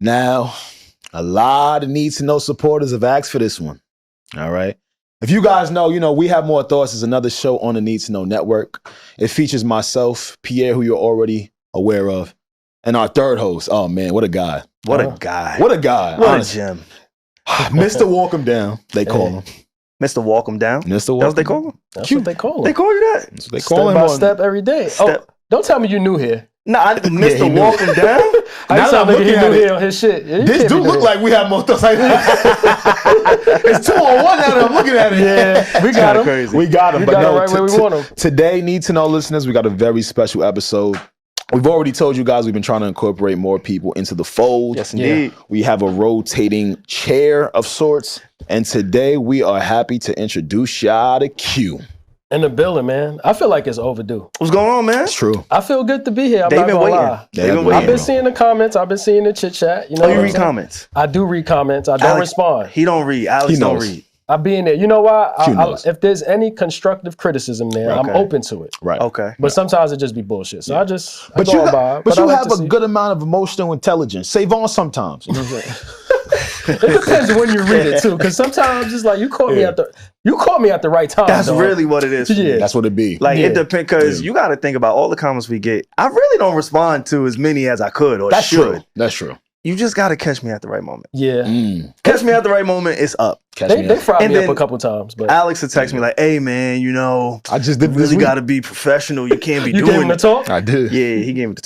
Now, a lot of need-to-know supporters have asked for this one. All right. If you guys know, We Have More Thoughts is another show on the Need to Know Network. It features myself, Pierre, who you're already aware of, and our third host. Oh, man, what a guy. What a guy. What a guy. What a gem. Mr. Walk Him Down, they call him. Mr. Walk Him Down? Mr. Walk That's what they call him? That's what they call him. They call you that? That's what they call him. Step by step every day. Oh, don't tell me you new here. Nah, Mr. Walk Him Down? I sound like he new here on his shit. Yeah, this dude look like We Have More Thoughts. It's 2 on 1 now that I'm looking at it. Yeah, we got him. Crazy. We got him. We but got no, him right where we want him. Today, Need to Know listeners, we got a very special episode. We've already told you guys we've been trying to incorporate more people into the fold. Yes, indeed. We have a rotating chair of sorts. And today we are happy to introduce y'all to Q. In the building, man. I feel like it's overdue. What's going on, man? It's true. I feel good to be here. They've been waiting. They've been waiting. I've been seeing the comments. I've been seeing the chit chat. You know, you read comments? I do read comments. I don't respond. He don't read. Alex don't read. I be in there. You know why? If there's any constructive criticism there, I'm open to it. Right. Okay. But sometimes it just be bullshit. So I just But you like have a good amount of emotional intelligence. Savon sometimes. You know what I'm saying? It depends when you read it too, because sometimes it's like you caught me at the right time. That's really what it is. Yeah, that's what it be. Like it depends, because you got to think about all the comments we get. I really don't respond to as many as I could or that's should. True. That's true. You just got to catch me at the right moment. Yeah. Catch me at the right moment, it's up. They fried me up a couple times. But Alex would text me like, hey, man, I just did really got to be professional. You can't be you doing gave him the talk? I did. Yeah, he gave me the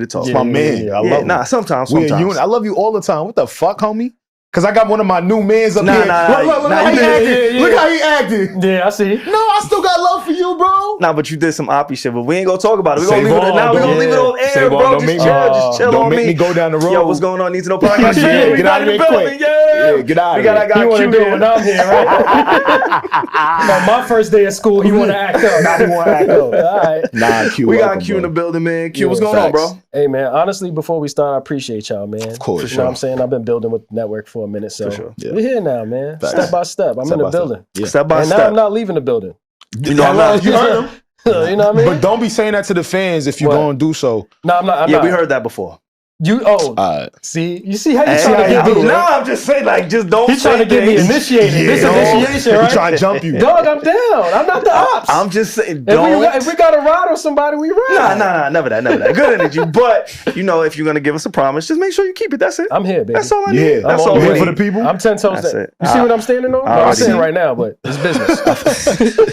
talk. It's my man. I love him. Nah, sometimes. I love you all the time. What the fuck, homie? Because I got one of my new mans up here. Look how he acted. Look how he acted. Yeah, I see. No, I still got love for you, bro. Nah, but you did some oppie shit, but we ain't gonna talk about it. We're gonna leave it now. We're gonna leave it on air, bro. Just chill on me. Don't make me go down the road. Yo, what's going on? Need to know podcast. Yeah, get out of here quick. Yeah, get out of here. I got Q here when I'm here, right? My first day of school, he want to act up. Nah, he want to act up. All right. Nah, Q. We got Q in the building, man. Q, what's going on, bro? Hey, man, honestly, before we start, I appreciate y'all, man. Of course. You know what I'm saying? I've been building with the network for a minute, so we're here now, man. Facts. Step by step. I'm in the building. Step by step. And now I'm not leaving the building. You heard him. You know what I mean? But don't be saying that to the fans if you're going to do so. No, I'm not. We heard that before. See? You see how you trying to get me? No, I'm just saying, like, just don't. He's trying to get me initiated. This initiation, right? He's trying to jump you. Dog, I'm down. I'm not the ops. I'm just saying, if we got to ride with somebody, we ride. Nah, never that. Good energy. But, if you're going to give us a promise, just make sure you keep it. That's it. I'm here, baby. That's all I need. That's all I need. For the people? I'm 10 toes down. You see what I'm standing on? I'm saying right now, but it's business.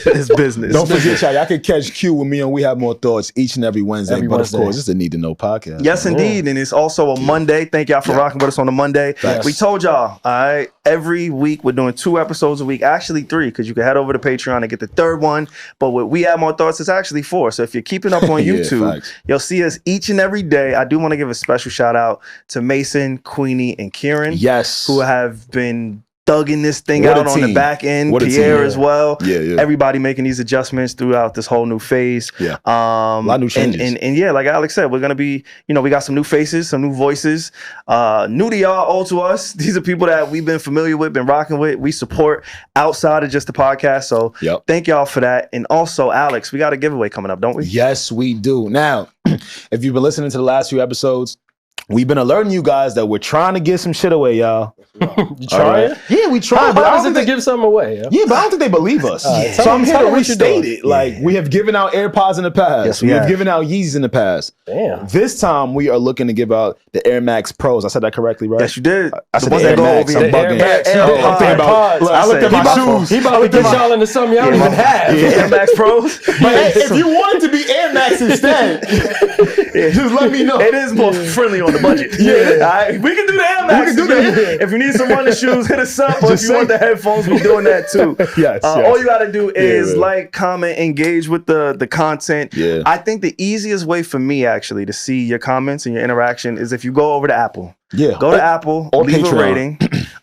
It's business. Don't forget, y'all can catch Q with me on We Have More Thoughts each and every Wednesday. But of course, it's a Need to Know podcast. Yes, indeed. And it's also a Monday. Thank y'all for rocking with us on a Monday. Yes. We told y'all, all right, every week we're doing 2 episodes a week, actually 3, because you can head over to Patreon and get the 3rd one. But with We Have More Thoughts, it's actually 4. So if you're keeping up on YouTube, you'll see us each and every day. I do want to give a special shout out to Mason, Queenie, and Kieran. Yes. Who have been thugging this thing out on the back end. Pierre as well. Yeah. Everybody making these adjustments throughout this whole new phase. Yeah. A lot of new changes. And yeah, like Alex said, we're going to be, we got some new faces, some new voices, new to y'all, old to us. These are people that we've been familiar with, been rocking with. We support outside of just the podcast. So thank y'all for that. And also, Alex, we got a giveaway coming up, don't we? Yes, we do. Now, if you've been listening to the last few episodes, we've been alerting you guys that we're trying to get some shit away, y'all. You trying? Right? Yeah, we trying. But I don't think they give something away. Yeah, but I don't think they believe us. So I'm here to restate it. Like, we have given out AirPods in the past. Yes, we have given out Yeezys in the past. Damn. This time, we are looking to give out the Air Max Pros. I said that correctly, right? Yes, you did. I said the Air Max. I'm bugging. I'm thinking about, I looked at my shoes. He about to get y'all into something y'all don't even have. Air Max Pros. But hey, if you want it to be Air Max instead, just let me know. It is more friendly on the budget. All right? We can do the Air Max. We can do that. If you need some running shoes, hit us up. Or if you want the headphones, we're doing that too. Yes. All you got to do is like, comment, engage with the content. Yeah. I think the easiest way for me actually to see your comments and your interaction is if you go over to Apple. Yeah. Go to Apple, or leave Patreon. a rating.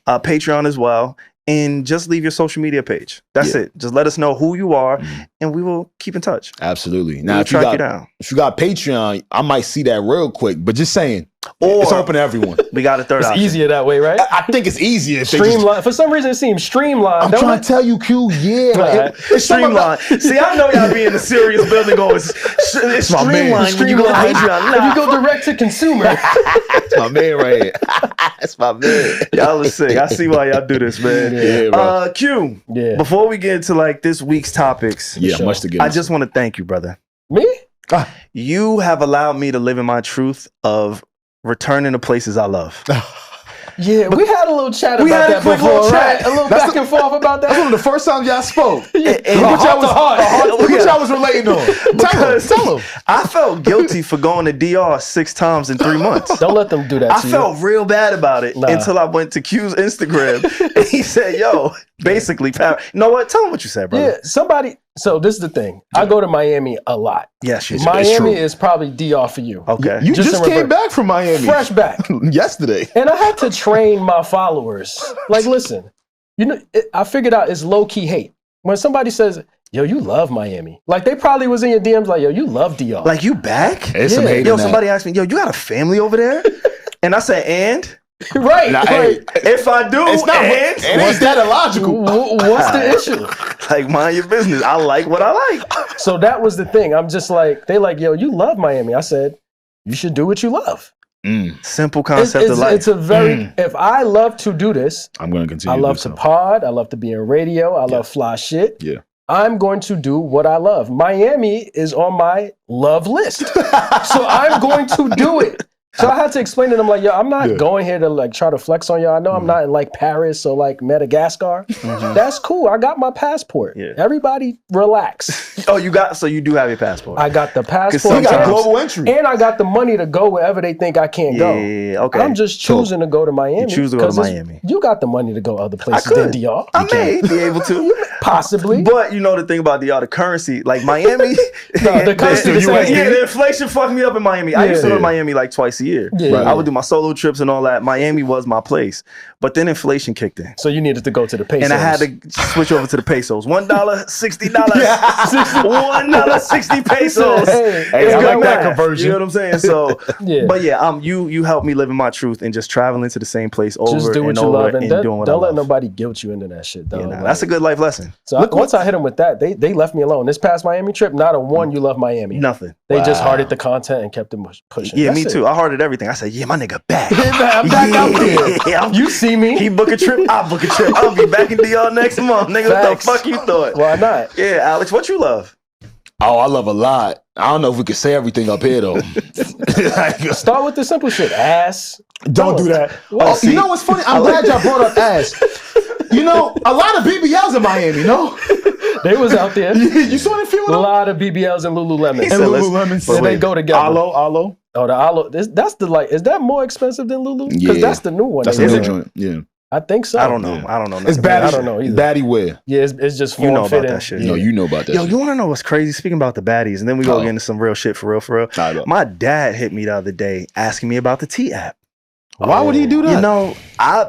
Patreon as well. and just leave your social media page. That's it. Just let us know who you are, and we will keep in touch. Absolutely. Now, We'll if you track you down. if you got Patreon, I might see that real quick. But just saying, Or it's open to everyone. we got a third It's option. easier that way, right? I think it's easier. If they just, Streamline. For some reason, it seems streamlined. I'm trying to tell you, Q. Yeah, Right. it's Streamline. See, I know y'all be in the serious building going, it's my man. streamlined when you go to Patreon. If you go direct to consumer, That's my man right here. That's my man. Y'all are sick. I see why y'all do this, man. Yeah, bro. Q, Yeah. before we get into like this week's topics, Yeah, sure. much to get. I just want to thank you, brother. me? You have allowed me to live in my truth of returning to places I love. Yeah, we had a little chat We about had a that quick before, little right? chat. A little That's back and forth about That's that. one of the first times y'all spoke. And Look what y'all was relating on. Tell him. I felt guilty for going to DR 6 times in 3 months. Don't let them do that I to felt real bad about it Nah. until I went to Q's Instagram and he said, yo, basically, you know what? Tell him what you said, you. brother. Yeah, somebody. So this is the thing. I go to Miami a lot. Yes, you Miami true. is probably DR for you. Okay. You Just just in came reverse. back from Miami Fresh back. yesterday. And I had to train my followers. Like, listen, you know, I figured out it's low key hate. When somebody says, yo, you love Miami. Like, they probably was in your DMs like, yo, you love DR. Like, you back? There's some Yeah. hate Yo, in that. somebody asked me, yo, you got a family over there? And I said, and? right. Nah, right. If I do, It's not. and? It ain't that illogical. What's the issue? Like, mind your business. I like what I like. So that was the thing. I'm just like, they like, yo, you love Miami. I said, you should do what you love. Simple concept of life. It's a very, if I love to do this, I'm going to continue. I love to pod, I love to be in radio, I love fly shit. Yeah. I'm going to do what I love. Miami is on my love list. So I'm going to do it. So I had to explain to them like, yo, I'm not going here to like try to flex on y'all. I know I'm not in like Paris or like Madagascar. That's cool. I got my passport. Yeah. Everybody relax. Oh, so you do have your passport. I got the passport. You got sometimes- global entry. And I got the money to go wherever they think I can't go. Yeah, okay. I'm just choosing to go to Miami. You choose to go to 'cause it's- Miami. You got the money to go other places could. than DR. I may be able to. Possibly. But you know the thing about the currency, like Miami, the currency the same. yeah, the inflation fucked me up in Miami. I used to go to Miami like twice a year. Yeah. Right. I would do my solo trips and all that. Miami was my place, but then inflation kicked in, So you needed to go to the pesos. and I had to switch over to the pesos. $1, $60, $1.60 pesos. Hey, It's I good like that math. conversion. You know what I'm saying? So, Yeah. but yeah, you helped me live in my truth and just traveling to the same place over just do what and you over love and and doing what I don't let love. nobody guilt you into that shit, though. Yeah, nah, Like, that's a good life lesson. so once I hit them with that, they left me alone. This past Miami trip, not a one you love Miami. Nothing. They just Wow. hearted the content and kept it pushing. Yeah, That's me it. too. I hearted everything. I said, yeah, my nigga back. I'm back out there. Yeah, You see me. he book a trip, I book a trip. I'll be back in DR next month. Nigga, Facts. what the fuck you thought? Why not? Yeah, Alex, what you love? Oh, I love a lot. I don't know if we can say everything up here though. Like, Start with the simple shit. Ass. don't do that. Well, Oh, you know what's funny? I'm glad y'all brought up ass. You know, a lot of BBLs in Miami, no? They was out there. You saw that film? A lot of BBLs and Lululemon. said, let's- Lululemon. So they go together. Alo. Oh, the Alo. That's the like. Is that more expensive than Lulu? Because Yeah. that's the new one. That's they the new doing. joint. Yeah. I think so. I don't know. Yeah. I don't know. It's nothing. baddie. I don't know either. Baddie wear. Yeah, it's just You know form about fitting. that shit. No, you know about that. Yo, shit. you want to know what's crazy? Speaking about the baddies, and then we go Oh. get into some real shit for real. Nah, no. My dad hit me the other day asking me about the T app. Why would he do that? You know,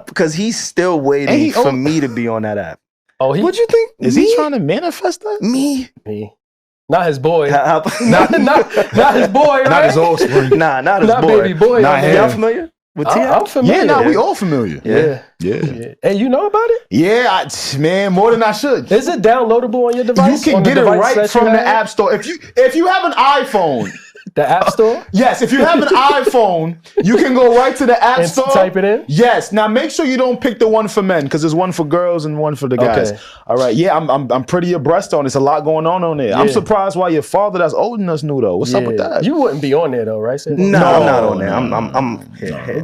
because he's still waiting And he for own- me to be on that app. Oh, he What you think? Is he trying to manifest that? Me? me. Not his boy. How- not his boy, right? Not his offspring. Nah, not his Not boy. baby boy. Not on him. there. Y'all familiar with T I'm app? familiar. Yeah, nah, we all familiar. Yeah. Yeah. Yeah. Hey, you know about it? Yeah, man, more than I should. Is it downloadable on your device? You can On the get it device right that you from the have? App Store. If you have an iPhone, The App Store? yes, if you have an iPhone, you can go right to the App And Store. type it in? Yes. Now make sure you don't pick the one for men because there's one for girls and one for the guys. Okay. All right. Yeah, I'm pretty abreast on. There's a lot going on there. I'm Yeah. surprised why your father that's older than us knew though. What's up with that? You wouldn't be on there though, right? Say, No, I'm not on there. no, I'm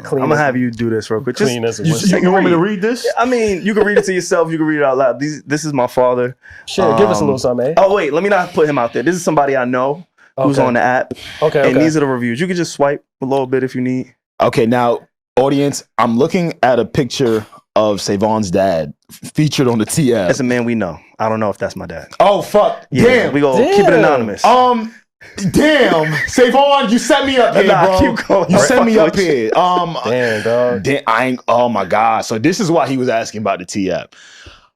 Clean gonna as- have you do this real quick. Just, clean as a You, whistle. you want me to read this? I mean, you can read it to yourself. You can read it out loud. This is my father. Shit, give us a little something, eh? Oh wait, let me not put him out there. This is somebody I know who's Okay. on the app, Okay, and these are the reviews. You can just swipe a little bit if you need. Okay, now, audience, I'm looking at a picture of Savon's dad featured on the T app. That's a man we know. I don't know if that's my dad. Oh fuck! Yeah, Damn. we go keep it Damn. anonymous. Damn, Savon, you set me up here, bro. Keep going. You set me up here. Damn, dog. Oh my God. So this is why he was asking about the T-app.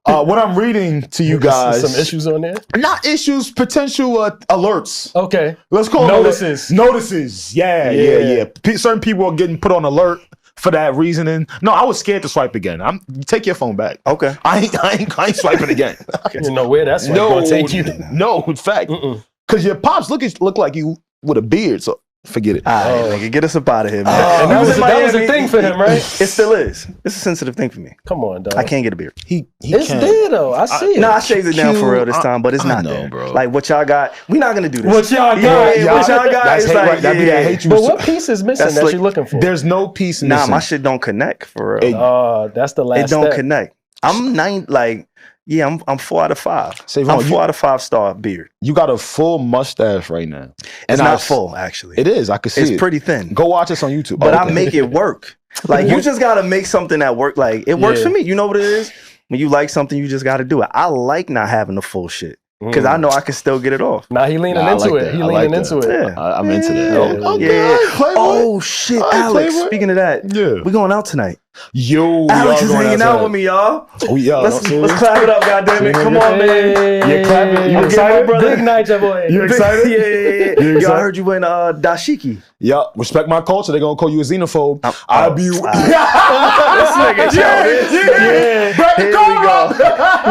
What I'm reading to you guys. Some issues on there? Not issues, potential alerts. Okay. Let's call notices. Notices. Yeah. Certain people are getting put on alert for that reasoning. No, I was scared to swipe again. Take your phone back. Okay. I ain't swiping again. You know where that's gonna take you. No, in fact. Because your pops look like you with a beard, so forget it. All right, nigga, get us up out of here, man. And that was a thing for him, right? It still is. It's a sensitive thing for me. Come on, dog. I can't get a beard. It's there though. I see it. No, I shaved it down for real this time, but it's not there, bro. Like what y'all got, we not gonna do this. What y'all got? What y'all got is like, I hate you. But what piece is missing that you're looking for? There's no piece missing. Nah, my shit don't connect for real. That's the last It don't step. connect. I'm 9, like, yeah, I'm 4 out of 5. Savon, I'm 4 out of 5 star beard. You got a full mustache right now. It's not full, actually. It is. I can see it. It's pretty thin. Go watch us on YouTube. But I make it work. Like, you just got to make something that work. Like, it works for me. You know what it is? When you like something, you just got to do it. I like not having the full shit. Because I know I can still get it off. Nah, he leaning into it. He leaning into it. Yeah. I'm into that. Yeah. Oh, shit, Alex. Speaking of that, we going out tonight. Yo, Alex is hanging out with me, y'all. Oh, yeah. Let's clap it up, goddammit. Come on, man. You're clapping. You excited, brother? Big night, your boy. You excited? Yeah. Yo, I heard you went dashiki. Yeah, respect my culture. They're gonna call you a xenophobe. I'll be. This nigga childish. Here we go.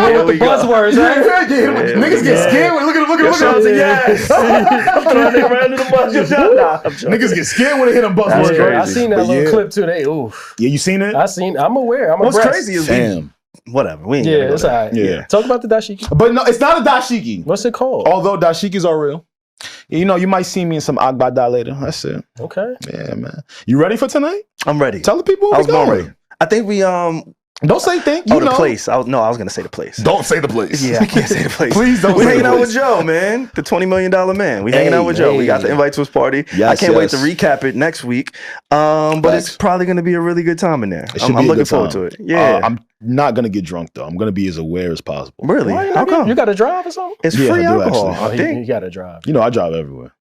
Here we go. Buzzwords, right? Niggas get scared. Look at him. Yes. I'm throwing it right under the bus. Niggas get scared when they hit them buzzwords. I seen that little clip too. Yeah, you seen it? I'm aware. What's crazy is Damn. Whatever. We ain't it's all right. Yeah. Talk about the dashiki. But no, it's not a dashiki. What's it called? Although dashikis are real. You know, you might see me in some Agbada later. That's it. Okay. Yeah, man. You ready for tonight? I'm ready. Tell the people I was going. ready. I think we Don't say thing. You know. The place. I was gonna say the place. Don't say the place. Yeah, I can't say the place. Please don't. We hanging out with Joe, man. The $20 million man. We hanging out with Joe. We got the invite to his party. I can't wait to recap it next week. But it's probably gonna be a really good time in there. I'm looking forward to it. Yeah. I'm not gonna get drunk though. I'm gonna be as aware as possible. Really? How come? You got to drive or something? It's free alcohol. I think you got to drive. You know, I drive everywhere.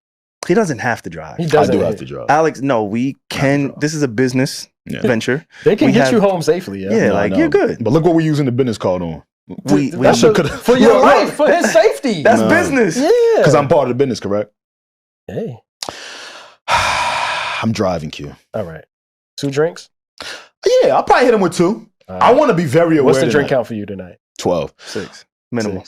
He doesn't have to drive. He doesn't. I do have to drive. Alex, no, we can. This is a business venture. They can get you home safely. Yeah, you're good. But look what we're using the business card on. We for your life, for his safety. That's business. Yeah. Because I'm part of the business, correct? Hey. I'm driving, Q. All right. 2 drinks? Yeah, I'll probably hit him with 2. I want to be very aware. What's the drink count for you tonight? 12. 6. Minimum.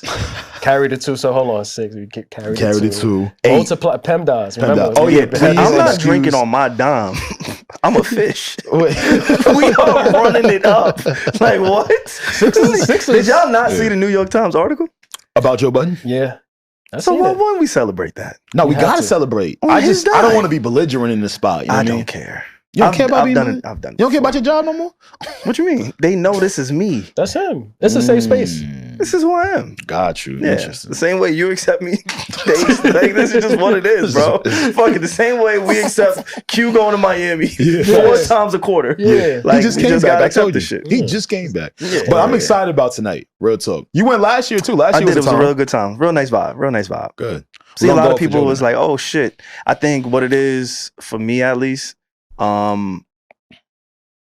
Carry the 2, so hold on. 6. We get carry the 2. 8. Multiply PEMDAS. Remember? Oh yeah, please. I'm not drinking on my dime. I'm a fish. We are running it up. Like what? 6. Did y'all not see the New York Times article about Joe Budden? Yeah. So why wouldn't we celebrate that? No, we gotta celebrate. I don't want to be belligerent in this spot. You know I what don't mean? care. You don't care about I've done it. I've done it. You don't care about your job no more? What you mean? They know this is me. That's him. It's a safe space. This is who I am. Got you. Yeah. The same way you accept me. This is just what it is, bro. Fuck it. The same way we accept Q going to Miami 4 times a quarter. Yeah. He just came back. I told you. Shit. He just came back. But I'm excited about tonight. Real talk. You went last year too. Last year it was a real good time. Real nice vibe. Good. See, a lot of people was like, oh shit. I think what it is, for me at least,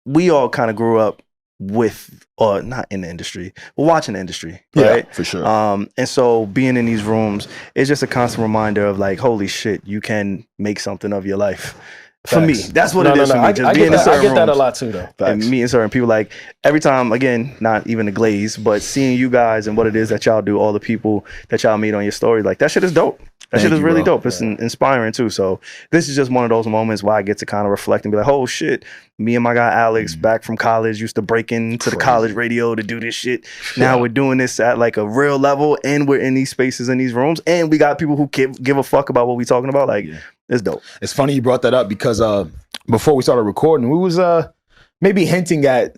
we all kind of grew up with, or not in the industry, but watching the industry, right? Yeah, for sure. And so being in these rooms is just a constant reminder of like, holy shit, you can make something of your life. For me, that's what it is for me. Just being in certain I get that a rooms. lot too, though. And meeting certain people, like every time, again, not even a glaze, but seeing you guys and what it is that y'all do, all the people that y'all meet on your story, like that shit is dope. That shit is really dope. It's inspiring too. So this is just one of those moments where I get to kind of reflect and be like, oh shit, me and my guy Alex back from college used to break into the college radio to do this shit. Now we're doing this at like a real level, and we're in these spaces, in these rooms, and we got people who give a fuck about what we talking about. Like, it's dope. It's funny you brought that up because before we started recording, we was maybe hinting at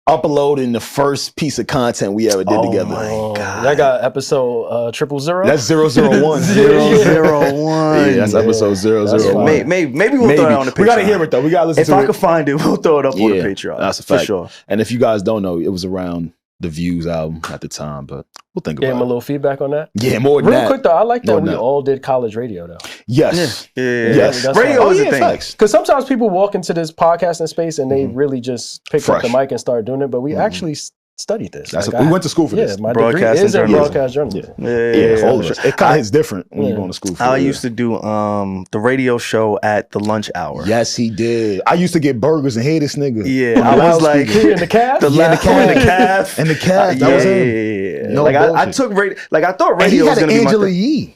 uploading the first piece of content we ever did together. Oh my God. I got episode 000. That's 001. 001. Yeah, that's episode 001. Maybe we'll throw it on the Patreon. We gotta hear it though. We gotta listen to it. If I can find it, we'll throw it up on the Patreon. That's a fact. For sure. And if you guys don't know, it was around the Views album at the time, but we'll think Gave about him a little feedback on that. Yeah, more than Real that. quick though, I like that More we than that. all did college radio though. Yes. Yes. Radio is a thing. Because sometimes people walk into this podcasting space and they really just pick up the mic and start doing it, but we actually studied this. We went to school for this. My degree is in broadcast journalism. It kind of hits different when you're going to school for it. I used to do the radio show at the lunch hour. Yes, he did. I used to get burgers and hate this nigga. Yeah, I was like in the calf? In the calf. In the calf. That was him. No, like I took radio, like I thought radio was going to be my thing.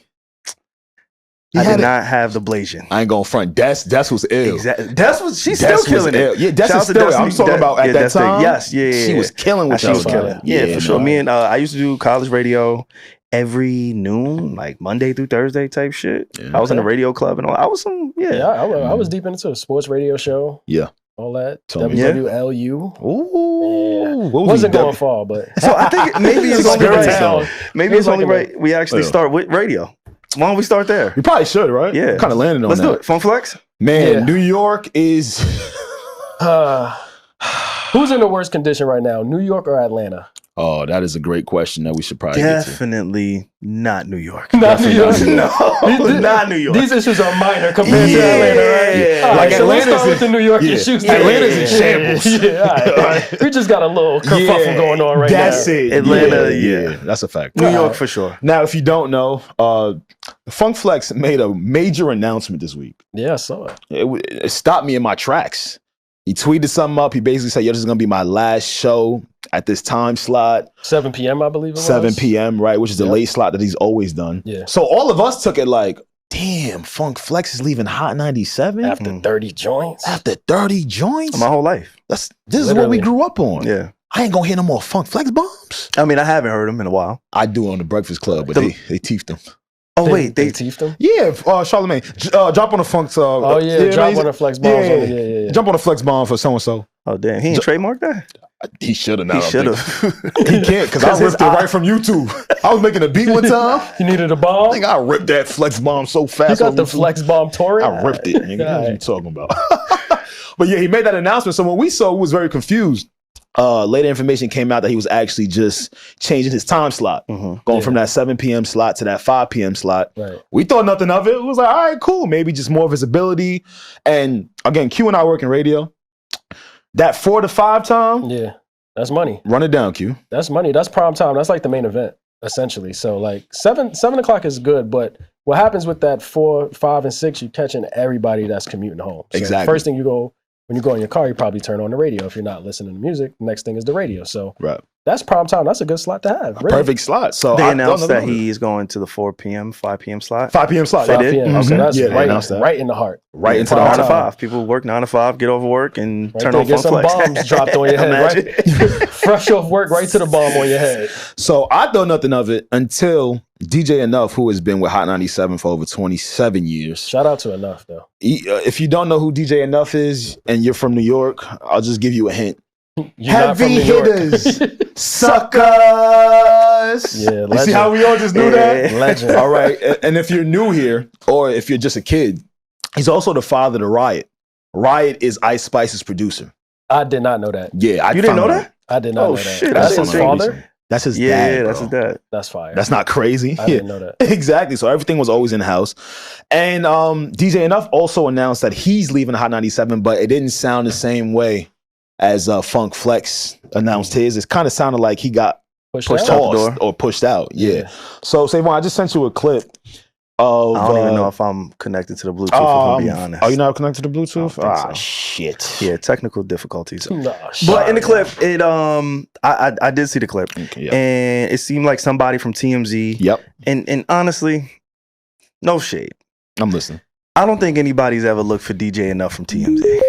I did not have the Blasian. I ain't gonna front. Des was ill. Exactly. She's still killing it. Yeah, Des is still. I'm talking about at that time. Yes, she was killing what she was killing. Yeah, for sure. Me and I used to do college radio every noon, like Monday through Thursday type shit. Yeah. I was in the radio club and all. I was I was deep into a sports radio show. Yeah. All that. WWLU. Ooh. Wasn't going far, but so I think maybe it's only right. Maybe it's only right we actually start with radio. Why don't we start there? We probably should, right? Yeah. Kind of landed on Let's that. do it. Fun flex? Man, New York is... Who's in the worst condition right now, New York or Atlanta? Oh, that is a great question that we should probably Definitely not New York. Not New York. No, not New York. These issues are minor compared to Atlanta, right? Yeah. Like so let's start with the New York issues. Atlanta's in shambles. All right. We just got a little kerfuffle going on right now. That's it. Atlanta, that's a fact. New York for sure. Now, if you don't know, Funk Flex made a major announcement this week. Yeah, I saw it. It stopped me in my tracks. He tweeted something up. He basically said, yo, this is going to be my last show at this time slot. 7 p.m., I believe it was. 7 p.m., right? Which is the late slot that he's always done. Yeah. So all of us took it like, damn, Funk Flex is leaving Hot 97? After 30 joints? After 30 joints? My whole life. This is what we grew up on. Yeah. I ain't going to hear no more Funk Flex bombs. I mean, I haven't heard them in a while. I do on the Breakfast Club, but they teethed them. Oh, wait. They teethed them? Yeah, Charlamagne. Drop on the Funk. Drop on the Flex bombs. Yeah. Jump on the Flex bomb for so-and-so. Oh, damn. He ain't trademarked that? He should have. He should have. He can't, because I ripped it right from YouTube. I was making a beat one time. You needed a bomb? I think I ripped that Flex bomb so fast. You got the Flex bomb torrent? I ripped it. Nigga. What are you talking about? But yeah, he made that announcement. So when we saw, we was very confused. Later information came out that he was actually just changing his time slot, going from that 7 p.m. slot to that 5 p.m. slot. Right. We thought nothing of it. It was like, all right, cool. Maybe just more visibility. And again, Q and I work in radio. That 4 to 5 time. Yeah, that's money. Run it down, Q. That's money. That's prime time. That's like the main event, essentially. So like 7 o'clock is good, but what happens with that 4, 5, and 6, you're catching everybody that's commuting home. So exactly. First thing when you go in your car, you probably turn on the radio. If you're not listening to music, the next thing is the radio. So that's prime time. That's a good slot to have. Really. Perfect slot. So they announced that he's going to the 4 p.m., 5 p.m. slot. 5 p.m. slot. 5 p.m. So that's right in the heart. Right into the 9 to 5. People work 9 to 5, get over work, and turn on Funk Flex. Get some bombs dropped on your head. Right? Fresh off work, right to the bomb on your head. So I thought nothing of it until DJ Enuff, who has been with Hot 97 for over 27 years. Shout out to Enuff, though. If you don't know who DJ Enuff is and you're from New York, I'll just give you a hint. Heavy hitters, suckers. Yeah, you see how we all just knew that? Legend. All right. And if you're new here, or if you're just a kid, he's also the father to Riot. Riot is Ice Spice's producer. I did not know that. Yeah, you didn't know that? I did not know that. Shit, that's his father? That's his dad. Yeah, that's his dad. That's fire. That's not crazy. I didn't know that. Exactly. So everything was always in house. And DJ Enuff also announced that he's leaving Hot 97, but it didn't sound the same way as Funk Flex announced his. It kind of sounded like he got pushed out the door or pushed out. Yeah. So Savon, I just sent you a clip of. I don't even know if I'm connected to the Bluetooth. If I'm being honest. Are you not connected to Bluetooth? So. Shit. Yeah, technical difficulties. But But in the clip, it I did see the clip, and it seemed like somebody from TMZ. Yep. And honestly, no shade. I'm listening. I don't think anybody's ever looked for DJ Enuff from TMZ.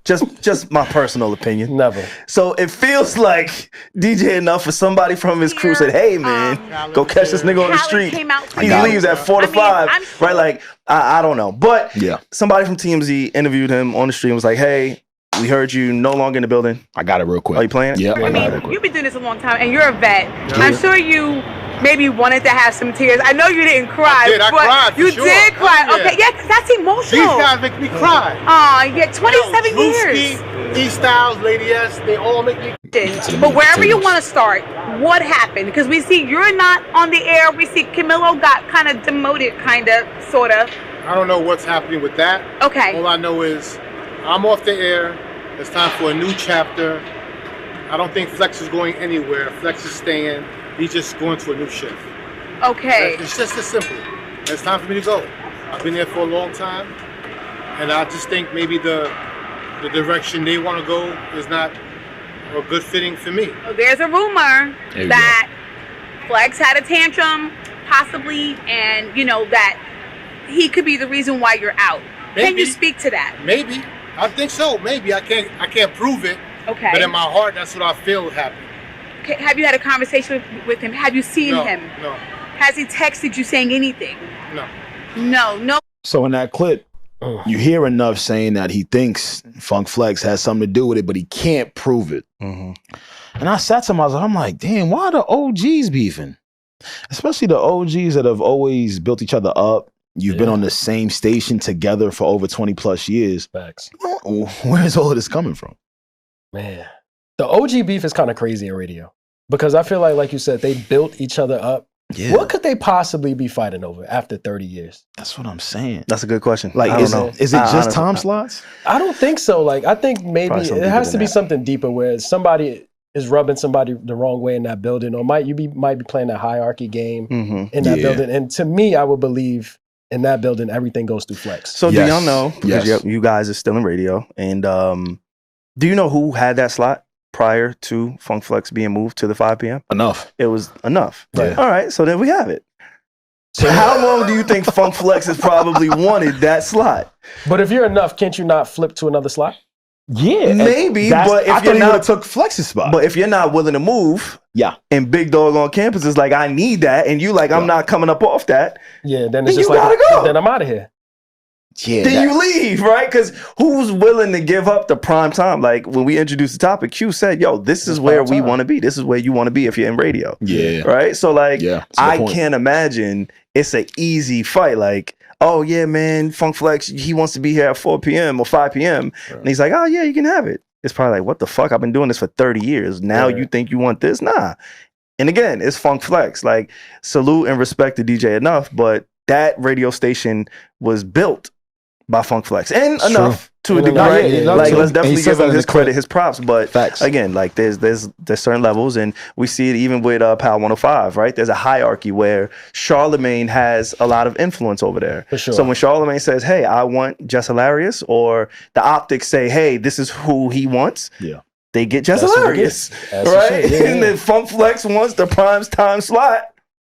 Just my personal opinion. Never. So it feels like DJ Enuff for somebody from his crew said, "Hey man, go catch this nigga on the street." He leaves at 4 to 5, right? Like I don't know, but somebody from TMZ interviewed him on the street and was like, "Hey, we heard you no longer in the building." I got it real quick. Are you playing it? Yeah. I mean, you've been doing this a long time, and you're a vet. I'm sure you maybe wanted to have some tears. I know you didn't cry, I cried. You did cry. Okay, yeah, that's emotional. These guys make me cry. Aw, yeah, 27 years. E Styles, Lady S, they all make me. But wherever you want to start, what happened? Because we see you're not on the air. We see Camilo got kind of demoted, kind of, sort of. I don't know what's happening with that. Okay. All I know is I'm off the air. It's time for a new chapter. I don't think Flex is going anywhere. Flex is staying. He's just going to a new shift. Okay. It's just as simple. It's time for me to go. I've been there for a long time, and I just think maybe the direction they want to go is not a good fitting for me. So there's a rumor that Flex had a tantrum, possibly, and you know that he could be the reason why you're out. Maybe. Can you speak to that? Maybe. I think so. Maybe. I can't prove it. Okay. But in my heart, that's what I feel happened. Okay. Have you had a conversation with him? Have you seen him? No. Has he texted you saying anything? No. No. So in that clip, you hear Enuff saying that he thinks Funk Flex has something to do with it, but he can't prove it. And I sat to myself, I'm like, damn, why are the OGs beefing? Especially the OGs that have always built each other up. You've been on the same station together for over 20 plus years. Facts. Where's all of this coming from? Man, the OG beef is kind of crazy in radio because I feel like you said, they built each other up. Yeah. What could they possibly be fighting over after 30 years? That's what I'm saying. That's a good question. Like, is it just time slots? I don't think so. Like, I think maybe it has to be something deeper where somebody is rubbing somebody the wrong way in that building, or might be playing that hierarchy game in that building. And to me, I would believe in that building, everything goes through Flex. So do y'all know, because you guys are still in radio, and do you know who had that slot prior to Funk Flex being moved to the 5 p.m.? Enuff. It was Enuff. Right. All right, so then we have it. So how long do you think Funk Flex has probably wanted that slot? But if you're Enuff, can't you not flip to another slot? Yeah, maybe. But if you're not took Flex's spot. But if you're not willing to move, and Big Dog on campus is like, I need that, and you like, I'm not coming up off that. Yeah, then it's you just gotta go. Then I'm out of here. Yeah, then you leave, right? Because who's willing to give up the prime time? Like when we introduced the topic, Q said, yo, this is where we want to be. This is where you want to be if you're in radio. Yeah. Right? So like, I point. can't imagine it's an easy fight. Like, oh yeah, man, Funk Flex, he wants to be here at 4 p.m. or 5 p.m. Right. And he's like, oh yeah, you can have it. It's probably like, what the fuck? I've been doing this for 30 years. Now you think you want this? Nah. And again, it's Funk Flex. Like, salute and respect to DJ Enuff, but that radio station was built by Funk Flex and Enuff to a degree. Like, let's definitely give him his credit, his props. But again, like there's certain levels, and we see it even with Power 105, right? There's a hierarchy where Charlemagne has a lot of influence over there. For sure. So when Charlemagne says, "Hey, I want Jess Hilarious," or the Optics say, "Hey, this is who he wants," they get Jess Hilarious, right? And then Funk Flex wants the prime time slot.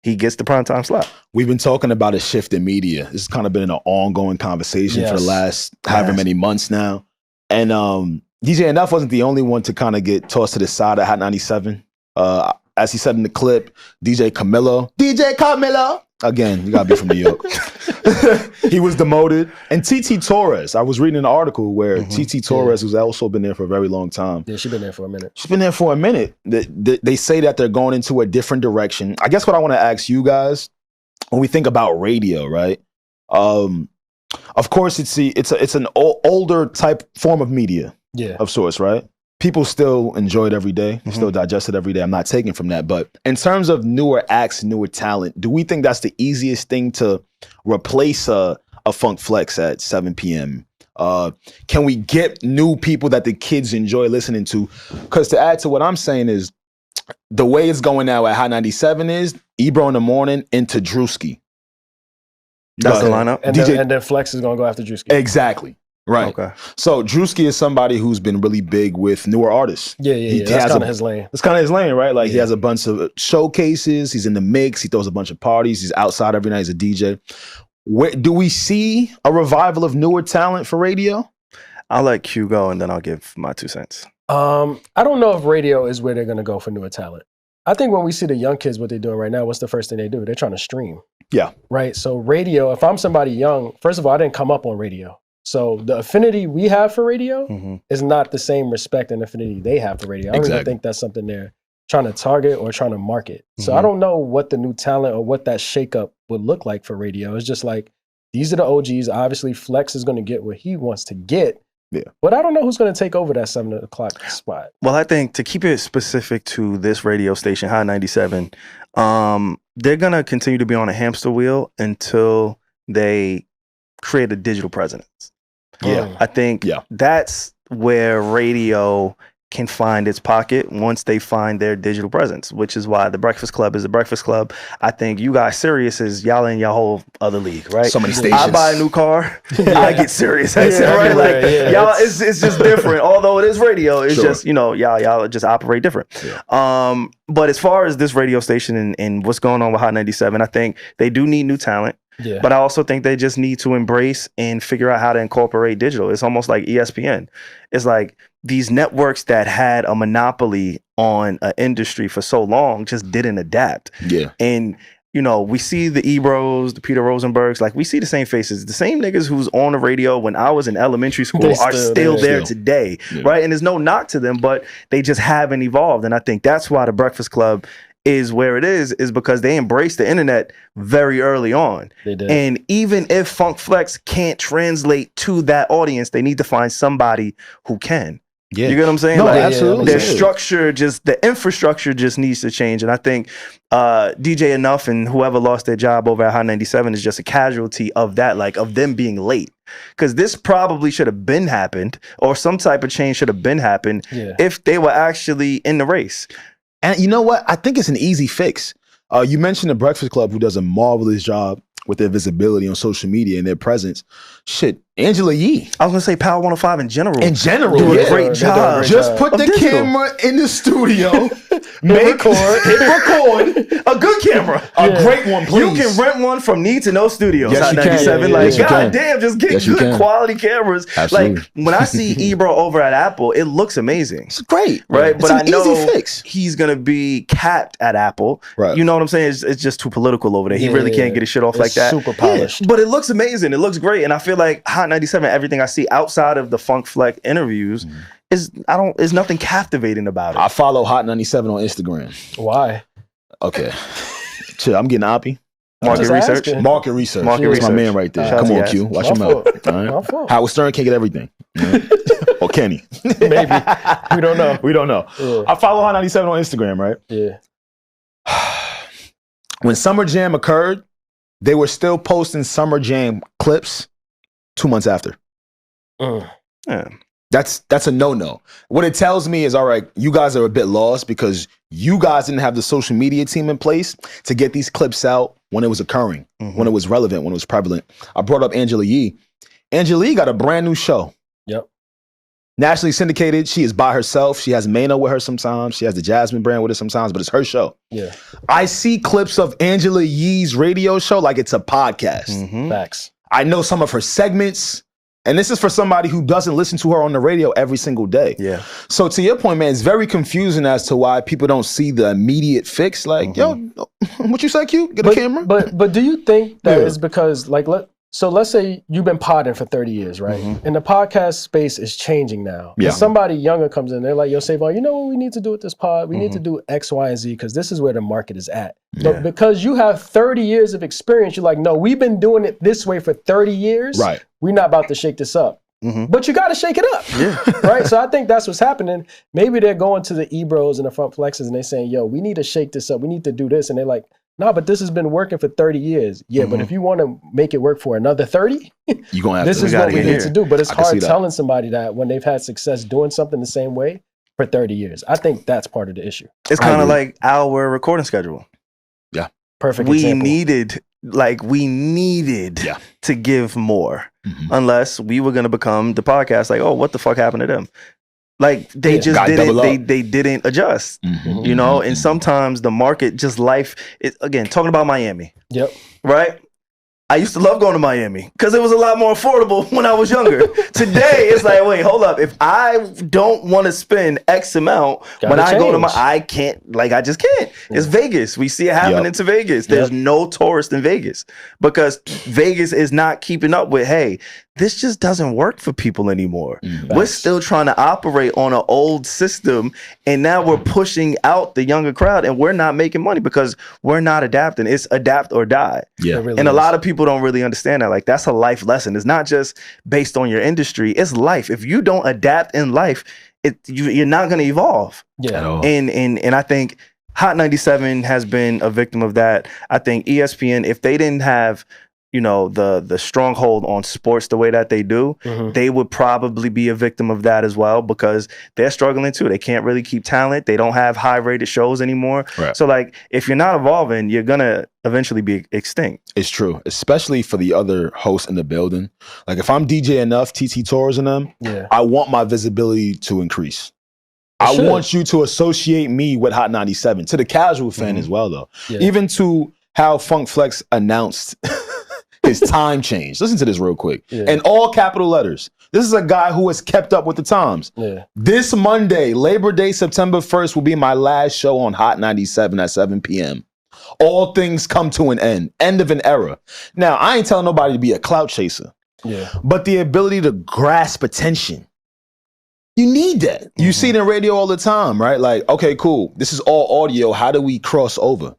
He gets the primetime slot. We've been talking about a shift in media. This has kind of been an ongoing conversation for the last however many months now. And DJ Enuff wasn't the only one to kind of get tossed to the side at Hot 97. As he said in the clip, DJ Camilo, again, you gotta be from New York. He was demoted. And TT Torres, I was reading an article where TT Torres, who's also been there for a very long time. Yeah, she's been there for a minute. She's been there for a minute. They say that they're going into a different direction. I guess what I want to ask you guys, when we think about radio, right? Of course, it's an older type form of media, of sorts, right? People still enjoy it every day, still digest it every day. I'm not taking from that. But in terms of newer acts, newer talent, do we think that's the easiest thing to replace a Funk Flex at 7 p.m.? Can we get new people that the kids enjoy listening to? Because to add to what I'm saying is, the way it's going now at Hot 97 is Ebro in the morning into Drewski. That's the lineup. And then Flex is going to go after Drewski. Exactly. Right. Okay. So Drewski is somebody who's been really big with newer artists. Yeah. That's kind of his lane. It's kind of his lane, right? Like he has a bunch of showcases. He's in the mix. He throws a bunch of parties. He's outside every night. He's a DJ. Where, do we see a revival of newer talent for radio? I'll let Q go and then I'll give my 2 cents. I don't know if radio is where they're going to go for newer talent. I think when we see the young kids, what they're doing right now, what's the first thing they do? They're trying to stream. Yeah. Right. So radio, if I'm somebody young, first of all, I didn't come up on radio. So the affinity we have for radio is not the same respect and affinity they have for radio. I don't even think that's something they're trying to target or trying to market. So I don't know what the new talent or what that shakeup would look like for radio. It's just like, these are the OGs. Obviously, Flex is going to get what he wants to get. Yeah. But I don't know who's going to take over that 7 o'clock spot. Well, I think to keep it specific to this radio station, Hot 97, they're going to continue to be on a hamster wheel until they create a digital presence. Yeah. I think that's where radio can find its pocket once they find their digital presence, which is why the Breakfast Club is the Breakfast Club. I think you guys Sirius is y'all in your whole other league, right? So many stations. I buy a new car, I get Sirius, right? Like y'all, it's just different. Although it is radio, it's just y'all just operate different. Yeah. But as far as this radio station and what's going on with Hot 97, I think they do need new talent. Yeah. But I also think they just need to embrace and figure out how to incorporate digital. It's almost like ESPN. It's like these networks that had a monopoly on an industry for so long just didn't adapt. Yeah. And, we see the Ebros, the Peter Rosenbergs, like we see the same faces. The same niggas who's on the radio when I was in elementary school are still there today, right? And there's no knock to them, but they just haven't evolved. And I think that's why the Breakfast Club is where it is because they embraced the internet very early on. They did. And even if Funk Flex can't translate to that audience, they need to find somebody who can. Yeah. You get what I'm saying? No, absolutely. Their structure, the infrastructure just needs to change. And I think DJ Enuff and whoever lost their job over at Hot 97 is just a casualty of that, like of them being late. Because this probably should have been happened, or some type of change should have been happened if they were actually in the race. And you know what? I think it's an easy fix. You mentioned the Breakfast Club, who does a marvelous job with their visibility on social media and their presence. Shit, Angela Yee. I was gonna say Power 105 in general. Do a great job. Just put the camera in the studio. Hit record. A good camera. A great one, please. You can rent one from Need to Know Studios. Yes, Hot 97. Goddamn, just get good quality cameras. Absolutely. Like when I see Ebro over at Apple, it looks amazing. It's great, right? It's but I know easy fix. He's gonna be capped at Apple. Right. You know what I'm saying? It's just too political over there. He really can't get his shit off like that. Super polished. But it looks amazing. It looks great. And I feel like Hot 97, everything I see outside of the Funk Flex interviews is nothing captivating about it. I follow Hot 97 on Instagram. Why? Okay. Chill, I'm getting oppy. Market research. Market research. That's my man right there. Come on, Q. Watch him out. Right? Howard Stern can't get everything. Or Kenny. Maybe. We don't know. We don't know. Yeah. I follow Hot 97 on Instagram, right? Yeah. When Summer Jam occurred, they were still posting Summer Jam clips 2 months after. Yeah. That's a no-no. What it tells me is, all right, you guys are a bit lost because you guys didn't have the social media team in place to get these clips out when it was occurring, when it was relevant, when it was prevalent. I brought up Angela Yee. Angela Yee got a brand new show. Yep. Nationally syndicated. She is by herself. She has Mano with her sometimes. She has the Jasmine brand with her sometimes, but it's her show. Yeah. I see clips of Angela Yee's radio show like it's a podcast. Facts. I know some of her segments. And this is for somebody who doesn't listen to her on the radio every single day. Yeah. So to your point, man, it's very confusing as to why people don't see the immediate fix. Like, yo, what you say, Q? Get a camera? But do you think that is because, like, let's say you've been podding for 30 years, right? And the podcast space is changing now. Yeah. And somebody younger comes in, they're like, yo, Savon, you know what we need to do with this pod? We need to do X, Y, and Z because this is where the market is at. Yeah. But because you have 30 years of experience, you're like, no, we've been doing it this way for 30 years. Right. We're not about to shake this up. But you got to shake it up. Yeah. Right? So I think that's what's happening. Maybe they're going to the Ebros and the Front Flexes and they're saying, yo, we need to shake this up. We need to do this. And they're like, no, but this has been working for 30 years. Yeah, but if you want to make it work for another 30, you're gonna have this is what we need to do. But it's hard telling somebody that when they've had success doing something the same way for 30 years. I think that's part of the issue. It's kind of like our recording schedule. Yeah. Perfect we example. needed to give more. Unless we were going to become the podcast like, oh, what the fuck happened to them? Like they just didn't, they didn't adjust, you know? And sometimes the market just again, talking about Miami. Yep. Right? I used to love going to Miami because it was a lot more affordable when I was younger. Today, it's like, wait, hold up. If I don't want to spend X amount when I go to I can't, like, I just can't. It's Vegas. We see it happening to Vegas. There's no tourist in Vegas because Vegas is not keeping up with, hey, this just doesn't work for people anymore. We're still trying to operate on an old system, and now we're pushing out the younger crowd, and we're not making money because we're not adapting. It's adapt or die. Yeah. Really And a is. lot of people don't really understand that. Like, that's a life lesson. It's not just based on your industry. It's life. If you don't adapt in life, you're not going to evolve. Yeah. At all. And I think Hot 97 has been a victim of that. I think ESPN, if they didn't have, you know, the stronghold on sports the way that they do, they would probably be a victim of that as well, because they're struggling too. They can't really keep talent. They don't have high rated shows anymore. Right. So like, if you're not evolving, you're gonna eventually be extinct. It's true, especially for the other hosts in the building. Like if I'm DJ Enuff, TT Torres and them, I want my visibility to increase. I want you to associate me with Hot 97, to the casual fan as well though. Yeah. Even to how Funk Flex announced his time change. Listen to this real quick. In all capital letters. This is a guy who has kept up with the times. This Monday, Labor Day, September 1st, will be my last show on Hot 97 at 7 p.m. All things come to an end. End of an era. Now, I ain't telling nobody to be a clout chaser. But the ability to grasp attention. You need that. You see it in radio all the time, right? Like, okay, cool. This is all audio. How do we cross over?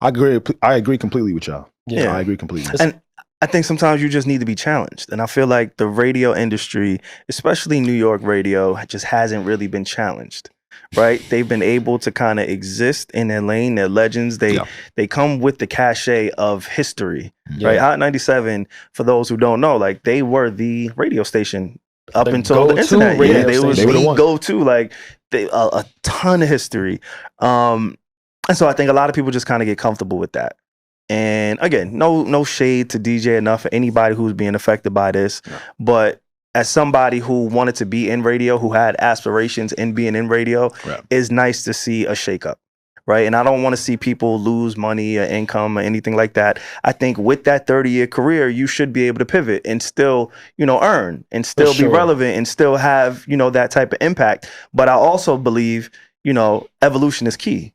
I agree completely with y'all. I agree completely. And I think sometimes you just need to be challenged. And I feel like the radio industry, especially New York radio, just hasn't really been challenged, right? They've been able to kind of exist in their lane. They're legends. They come with the cachet of history, right? Hot 97, for those who don't know, like they were the radio station up until the internet. They was the go-to, like a ton of history. And so I think a lot of people just kind of get comfortable with that. And again, no shade to DJ Enuff or anybody who's being affected by this. But as somebody who wanted to be in radio, who had aspirations in being in radio, it's nice to see a shakeup, right? And I don't want to see people lose money or income or anything like that. I think with that 30-year career, you should be able to pivot and still, you know, earn and still be relevant and still have, you know, that type of impact. But I also believe, you know, evolution is key.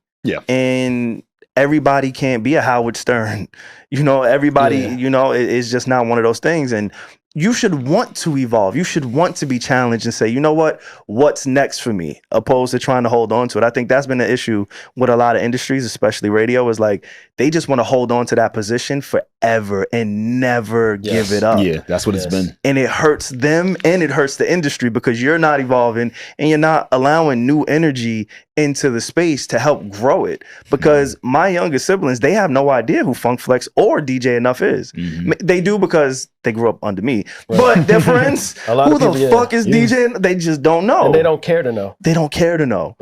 And everybody can't be a Howard Stern. You know, everybody, you know, it's just not one of those things. And you should want to evolve. You should want to be challenged and say, you know what, what's next for me, opposed to trying to hold on to it. I think that's been an issue with a lot of industries, especially radio, is like they just want to hold on to that position forever and never give it up. Yeah, that's what it's been. And it hurts them and it hurts the industry because you're not evolving and you're not allowing new energy into the space to help grow it. Because my younger siblings, they have no idea who Funk Flex or DJ Enuff is. They do because they grew up under me. But their friends, who the fuck is DJ? They just don't know. And they don't care to know. They don't care to know.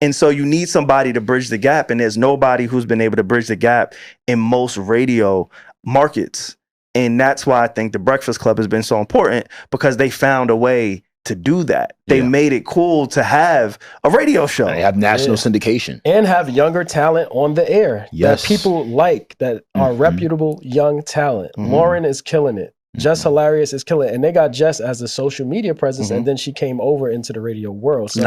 And so you need somebody to bridge the gap. And there's nobody who's been able to bridge the gap in most radio markets. And that's why I think the Breakfast Club has been so important, because they found a way to do that. They made it cool to have a radio show. They have national syndication. And have younger talent on the air that people like, that are reputable young talent. Lauren is killing it. Jess Hilarious is killing it. And they got Jess as a social media presence, and then she came over into the radio world. So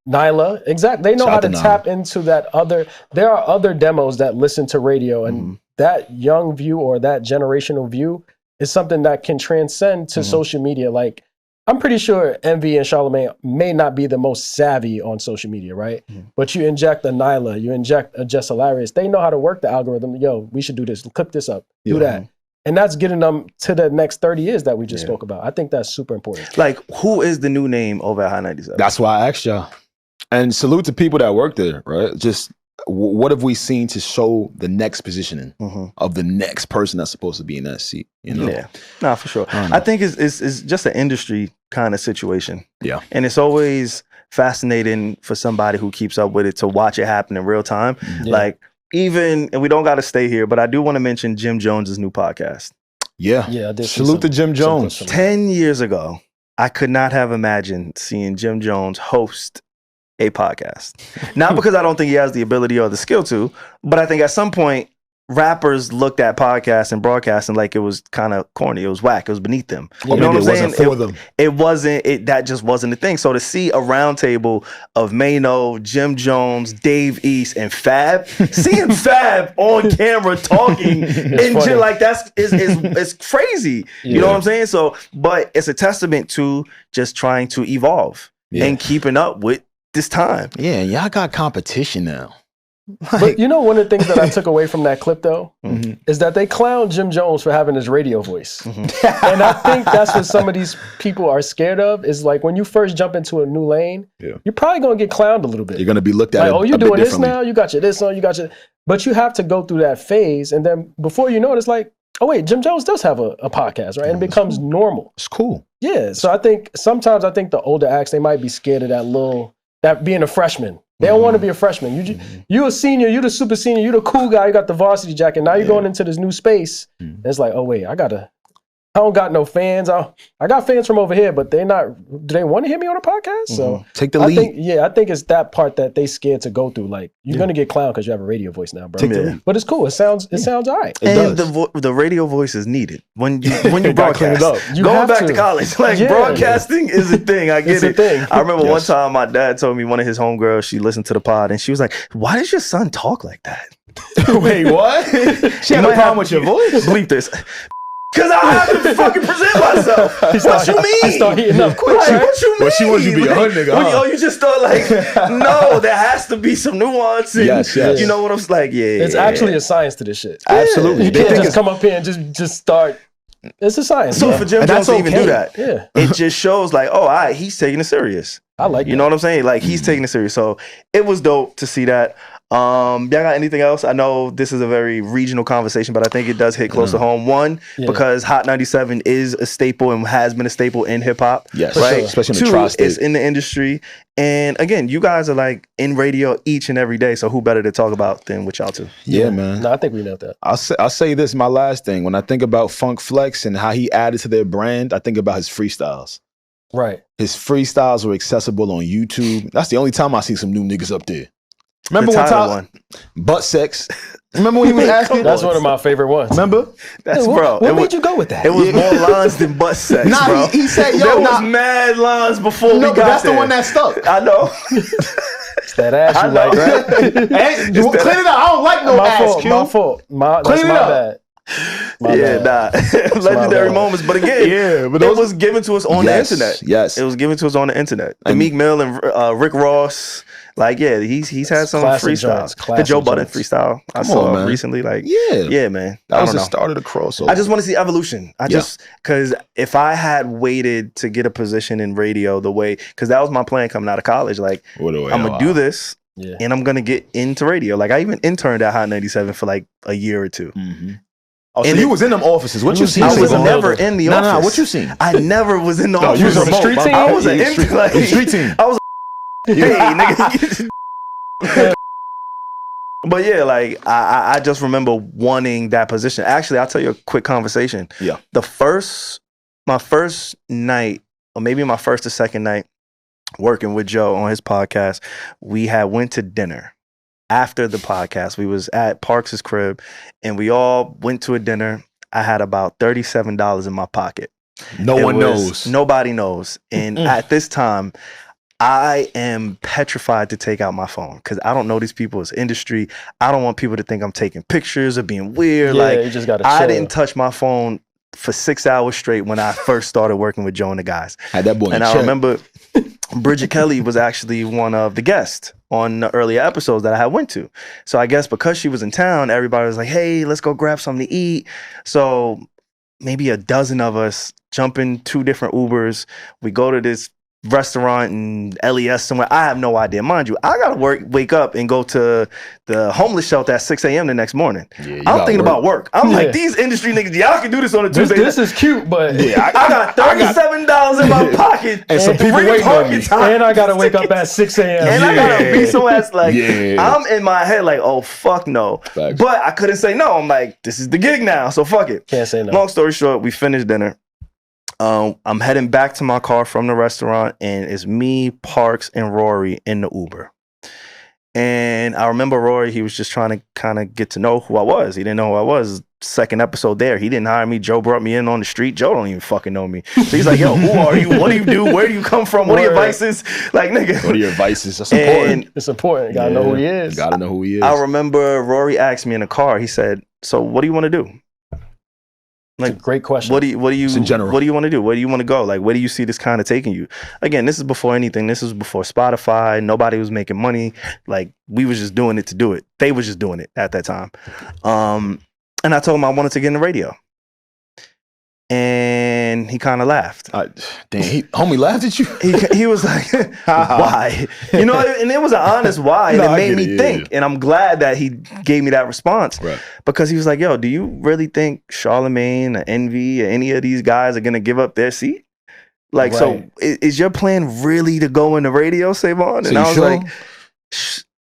Nyla, exactly. They know how to tap into that other. There are other demos that listen to radio, and that young view or that generational view is something that can transcend to social media. Like, I'm pretty sure Envy and Charlamagne may not be the most savvy on social media, right? But you inject a Nyla, you inject a Jess Hilarious. They know how to work the algorithm. Yo, we should do this. Clip this up. Do that. And that's getting them to the next 30 years that we just spoke about. I think that's super important. Like, who is the new name over at High 97? That's why I asked y'all. And salute to people that work there, right? Just what have we seen to show the next positioning of the next person that's supposed to be in that seat? You know? Yeah, nah, for sure. I think it's just an industry kind of situation. Yeah. And it's always fascinating for somebody who keeps up with it to watch it happen in real time. Like, even, and we don't got to stay here, but I do want to mention Jim Jones's new podcast. Yeah. Salute to Jim Jones. 10 years ago, I could not have imagined seeing Jim Jones host a podcast. Not because I don't think he has the ability or the skill to, but I think at some point rappers looked at podcasts and broadcasting like it was kind of corny. It was whack. It was beneath them. You know what I'm saying? For them. It wasn't. That just wasn't the thing. So to see a roundtable of Mano, Jim Jones, Dave East, and Fab, seeing Fab on camera talking and shit like is crazy. You know what I'm saying? So, but it's a testament to just trying to evolve and keeping up with this time. Yeah, y'all got competition now. But you know, one of the things that I took away from that clip, though, is that they clown Jim Jones for having his radio voice. And I think that's what some of these people are scared of, is like when you first jump into a new lane, you're probably going to get clowned a little bit. You're going to be looked at like, oh, you're doing this now? You got your this on, you got your... But you have to go through that phase, and then before you know it, it's like, oh, wait, Jim Jones does have a podcast, right? And it becomes normal. It's cool. Yeah, so I think sometimes the older acts, they might be scared of that being a freshman. They don't want to be a freshman. You a senior, you the super senior, you the cool guy, you got the varsity jacket. Now you're going into this new space. And it's like, oh wait, I don't got no fans. I got fans from over here, but do they want to hear me on a podcast? So take the lead. I think it's that part that they scared to go through. Like, you're gonna get clowned because you have a radio voice now, bro. But it's cool. It sounds all right. And the radio voice is needed when you broadcast. Going back to college, like broadcasting is a thing. I get it. I remember one time my dad told me one of his homegirls, she listened to the pod and she was like, "Why does your son talk like that?" Wait, what? She had a problem with your voice? Bleep this. Because I have to fucking present myself. What you mean? He started heating up quick. What you mean? Well, she wanted you to be a hood nigga, huh? You just thought like, no, there has to be some nuance. And, yes. You know what I'm like? It's actually a science to this shit. Absolutely. You can't just come up here and just start. It's a science. So for Jim Jones to even do that, yeah, it just shows like, oh, he's taking it serious. I like You know what I'm saying? Like, he's taking it serious. So it was dope to see that. Y'all got anything else? I know this is a very regional conversation, but I think it does hit close to home. One, because Hot 97 is a staple and has been a staple in hip hop. Yes, right. Sure. Especially in the Two, tri-state. it's in the industry, and again, you guys are like in radio each and every day. So who better to talk about than with y'all two? Yeah, man. No, I think we know that. I'll say this, my last thing. When I think about Funk Flex and how he added to their brand, I think about his freestyles. Right. His freestyles were accessible on YouTube. That's the only time I see some new niggas up there. Remember one time? Butt sex. Remember when he was asking? That's one of my favorite ones. Remember? That's bro. What made you go with that? It was more lines than butt sex, bro. He said, yo, there was mad lines before we got that's there. The one that stuck. I know. It's that ass you like, right? Clean it up. I don't like no ass, Q. My fault. That's Clean it my up. bad. My bad. Legendary moments. But again, but it was given to us on the internet. Yes. It was given to us on the internet. And Meek Mill and Rick Ross. Like, yeah, he's had some freestyles. The Joe Budden freestyle I saw recently. Like, yeah, man. That was the start of the crossover. I just want to see evolution. Because if I had waited to get a position in radio because that was my plan coming out of college. Like, I'm going to do this and I'm going to get into radio. Like, I even interned at Hot 97 for like a year or two. Oh, so you was in them offices. What you seen? I was never in the office. No, what you seen? I never was in the office. You was on the street team? I was an street team. I was hey, nigga. But yeah, like I just remember wanting that position. Actually, I'll tell you a quick conversation. Yeah. My first night, or maybe my first or second night working with Joe on his podcast, we went to dinner. After the podcast, we was at Parks' crib and we all went to a dinner. I had about $37 in my pocket. Nobody knows. And at this time, I am petrified to take out my phone because I don't know these people. It's industry. I don't want people to think I'm taking pictures or being weird. Yeah, you just gotta I chill. didn't touch my phone for 6 hours straight when I first started working with Joe and the guys. Had that boy in and check. I remember Bridget Kelly was actually one of the guests on the earlier episodes that I had went to. So I guess because she was in town, everybody was like, hey, let's go grab something to eat. So maybe a dozen of us jump in 2 different Ubers. We go to this restaurant in LES somewhere. I have no idea. Mind you, I gotta wake up and go to the homeless shelter at 6 a.m. the next morning. I'm thinking about work. I'm like, these industry niggas, y'all can do this on a Tuesday. This is cute, but I got $37 in my pocket and some people waiting on me. And I gotta wake up at 6 a.m. And I gotta be so ass like, I'm in my head like, oh fuck no. Facts. But I couldn't say no. I'm like, this is the gig now, so fuck it. Can't say no. Long story short, we finished dinner. I'm heading back to my car from the restaurant, and it's me, Parks, and Rory in the Uber. And And I remember Rory, he was just trying to kind of get to know who I was. He didn't know who I was. Second episode there, he didn't hire me. Joe brought me in on the street. Joe don't even fucking know me. So he's like, yo, who are you? What do you do? Where do you come from? What are your vices? Like, nigga. What are your vices? That's important. It's important. You gotta know who he is. You gotta know who he is. I remember Rory asked me in the car, he said, so what do you want to do? Like, great question. What do you in general. What do you want to do? Where do you want to go? Like, where do you see this kind of taking you? Again, this is before anything. This was before Spotify. Nobody was making money. Like, we was just doing it to do it. They was just doing it at that time. And I told him I wanted to get in the radio. And he kind of laughed. Homie laughed at you? He was like, why? You know, and it was an honest why. And it made me think. And I'm glad that he gave me that response. Right. Because he was like, yo, do you really think Charlemagne or Envy or any of these guys are going to give up their seat? Like, so is your plan really to go in the radio, Savon? And I was like,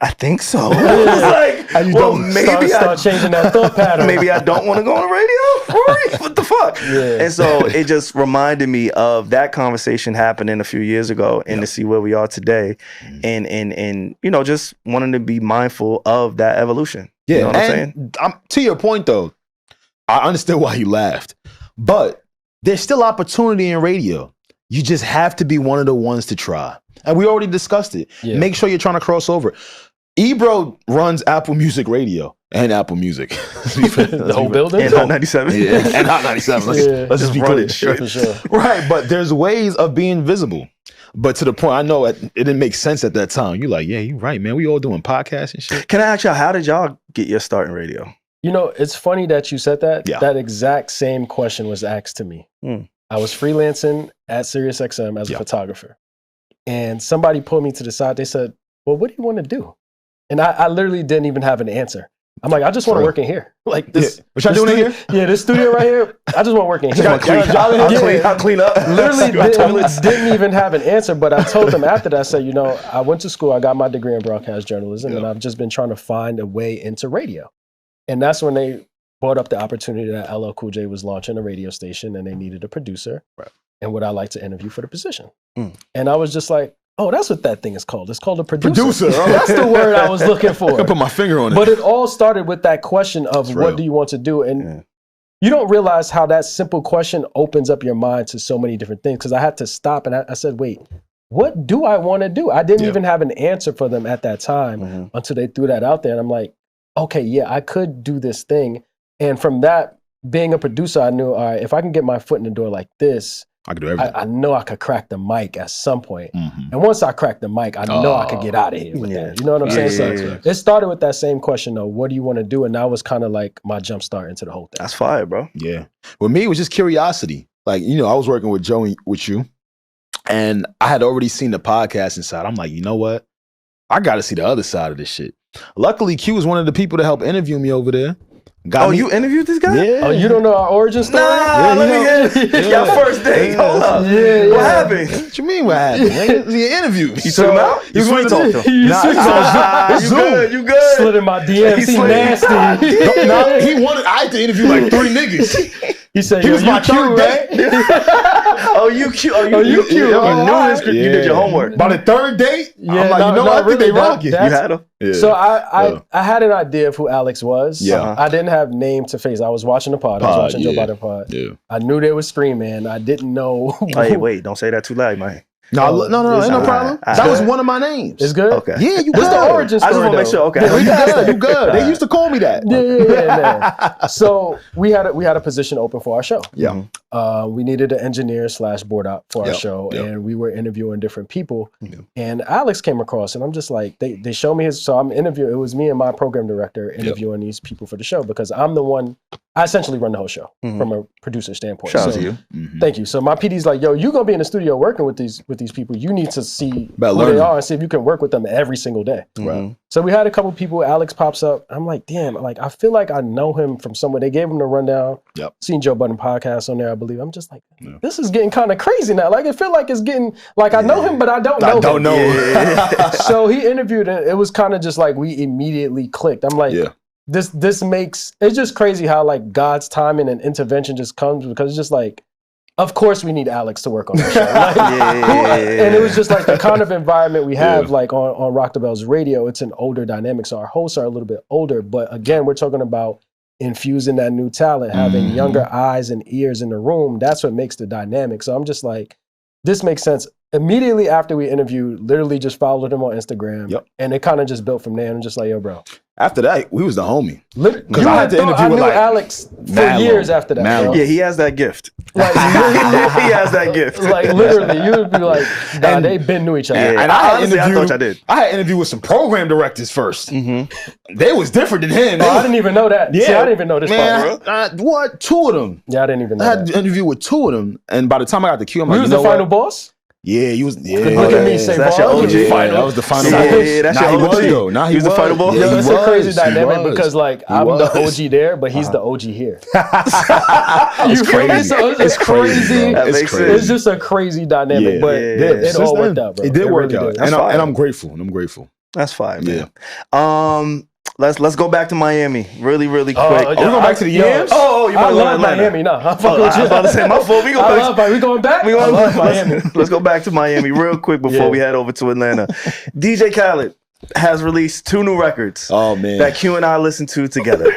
I think so. Like, maybe start changing that thought pattern. Maybe I don't want to go on the radio. Rory, what the fuck? Yeah. And so it just reminded me of that conversation happening a few years ago, and to see where we are today, and you know, just wanting to be mindful of that evolution. Yeah, you know what I'm saying? To your point though, I understand why he laughed, but there's still opportunity in radio. You just have to be one of the ones to try. And we already discussed it. Yeah. Make sure you're trying to cross over. Ebro runs Apple Music Radio and Apple Music. The whole building? And Hot 97. Yeah, and Hot 97. Let's just be clear. For sure. Right, but there's ways of being visible. But to the point, I know it didn't make sense at that time. You're like, yeah, you're right, man. We all doing podcasts and shit. Can I ask y'all, how did y'all get your start in radio? You know, it's funny that you said that. Yeah. That exact same question was asked to me. I was freelancing at SiriusXM as a photographer. And somebody pulled me to the side. They said, well, what do you want to do? And I literally didn't even have an answer. I'm like, I just want to work in here. Like this. What y'all doing in here? Yeah, this studio right here. I just want to work in here. I'll clean up. Literally didn't even have an answer. But I told them after that, I said, you know, I went to school. I got my degree in broadcast journalism. And I've just been trying to find a way into radio. And that's when they brought up the opportunity that LL Cool J was launching a radio station and they needed a producer. Right. And would I like to interview for the position? And I was just like, oh, that's what that thing is called. It's called a producer. That's the word I was looking for. I put my finger on it. But it all started with that question of what do you want to do? And you don't realize how that simple question opens up your mind to so many different things. Because I had to stop and I said, wait, what do I want to do? I didn't even have an answer for them at that time until they threw that out there. And I'm like, okay, yeah, I could do this thing. And from that, being a producer, I knew, all right, if I can get my foot in the door like this, I could do everything. I know I could crack the mic at some point. And once I crack the mic, I know I could get out of here with that. You know what I'm saying? So it started with that same question though, what do you want to do? And that was kind of like my jump start into the whole thing. That's fire, bro. Yeah. With me, it was just curiosity. Like, you know, I was working with Joe with you, and I had already seen the podcast inside. I'm like, you know what? I got to see the other side of this shit. Luckily, Q was one of the people to help interview me over there. You interviewed this guy? Yeah. Oh, you don't know our origin story? Nah, let me get y'all first date. Hold up. What happened? What you mean what happened? The interview. You took him out? You sweet talked him. You good. Slid in my DMs. He nasty. I had to interview like 3 niggas. He said, he was my cute, right? Oh, you cute. Oh, you cute. You did your homework. By the 3rd date, I'm like, you know what? I think they rock it. You had him? Yeah. So I had an idea of who Alex was. Yeah. I didn't have name to face. I was watching the pod. I was watching Joe Budden pod. Yeah. I knew they was screaming. I didn't know. Hey, wait, don't say that too loud, man. No, ain't no problem. That was one of my names. It's good? Okay. Yeah, you good. It's the origin story, I just want to make sure. Okay. Yeah, you good. They used to call me that. Yeah. So we had a position open for our show. Yeah. We needed an engineer / board op for our show, and we were interviewing different people. And Alex came across, and I'm just like, they showed me his. So I'm interviewing. It was me and my program director interviewing these people for the show because I'm the one. I essentially run the whole show from a producer standpoint. Shout out to you. Thank you. So my PD's like, yo, you're gonna be in the studio working with these people. You need to see who they are and see if you can work with them every single day. Right. So we had a couple people. Alex pops up. I'm like, damn. Like I feel like I know him from somewhere. They gave him the rundown. Seen Joe Budden podcast on there, I believe. I'm just like, this is getting kind of crazy now. Like it feel like it's getting like I know him, but I don't know him. So he interviewed, and it was kind of just like we immediately clicked. I'm like. This makes it's just crazy how like God's timing and intervention just comes because it's just like of course we need Alex to work on the show. Like, and it was just like the kind of environment we have like on Rock the Bells Radio. It's an older dynamic, so our hosts are a little bit older. But again, we're talking about infusing that new talent, having younger eyes and ears in the room. That's what makes the dynamic. So I'm just like, this makes sense. Immediately after we interviewed, literally just followed him on Instagram, and it kind of just built from there. And I'm just like, yo, bro. After that, we was the homie. Because I had to interview with Alex for years after that. Bro. Yeah, he has that gift. Like, he has that gift. Like literally, you would be like, nah, they been knew each other. And I thought I did. I had interviewed with some program directors first. They was different than him. I didn't even know that. Yeah, see, I didn't even know this part, bro. What? 2 of them. Yeah, I didn't even know I had to interview with 2 of them. And by the time I got the queue, I'm like, you was the final boss? Yeah, he was. Yeah, look at me, Savon. That's your OG. That was the final boss. Yeah, that's your OG. He was the final boss. Yeah, it's a crazy dynamic because like I'm the OG there, but he's the OG here. It's crazy. It's crazy. It's crazy. It's just a crazy dynamic, but it all worked out, bro. It did work out, and I'm grateful. That's fine, man. Let's go back to Miami really quick. We're going back to the Yams? You I love Miami. No, I'm fucking with you. I was about to say, my fault. We going back? I love Miami. Let's go back to Miami real quick before we head over to Atlanta. DJ Khaled has released 2 new records. Oh, man. That Q and I listened to together.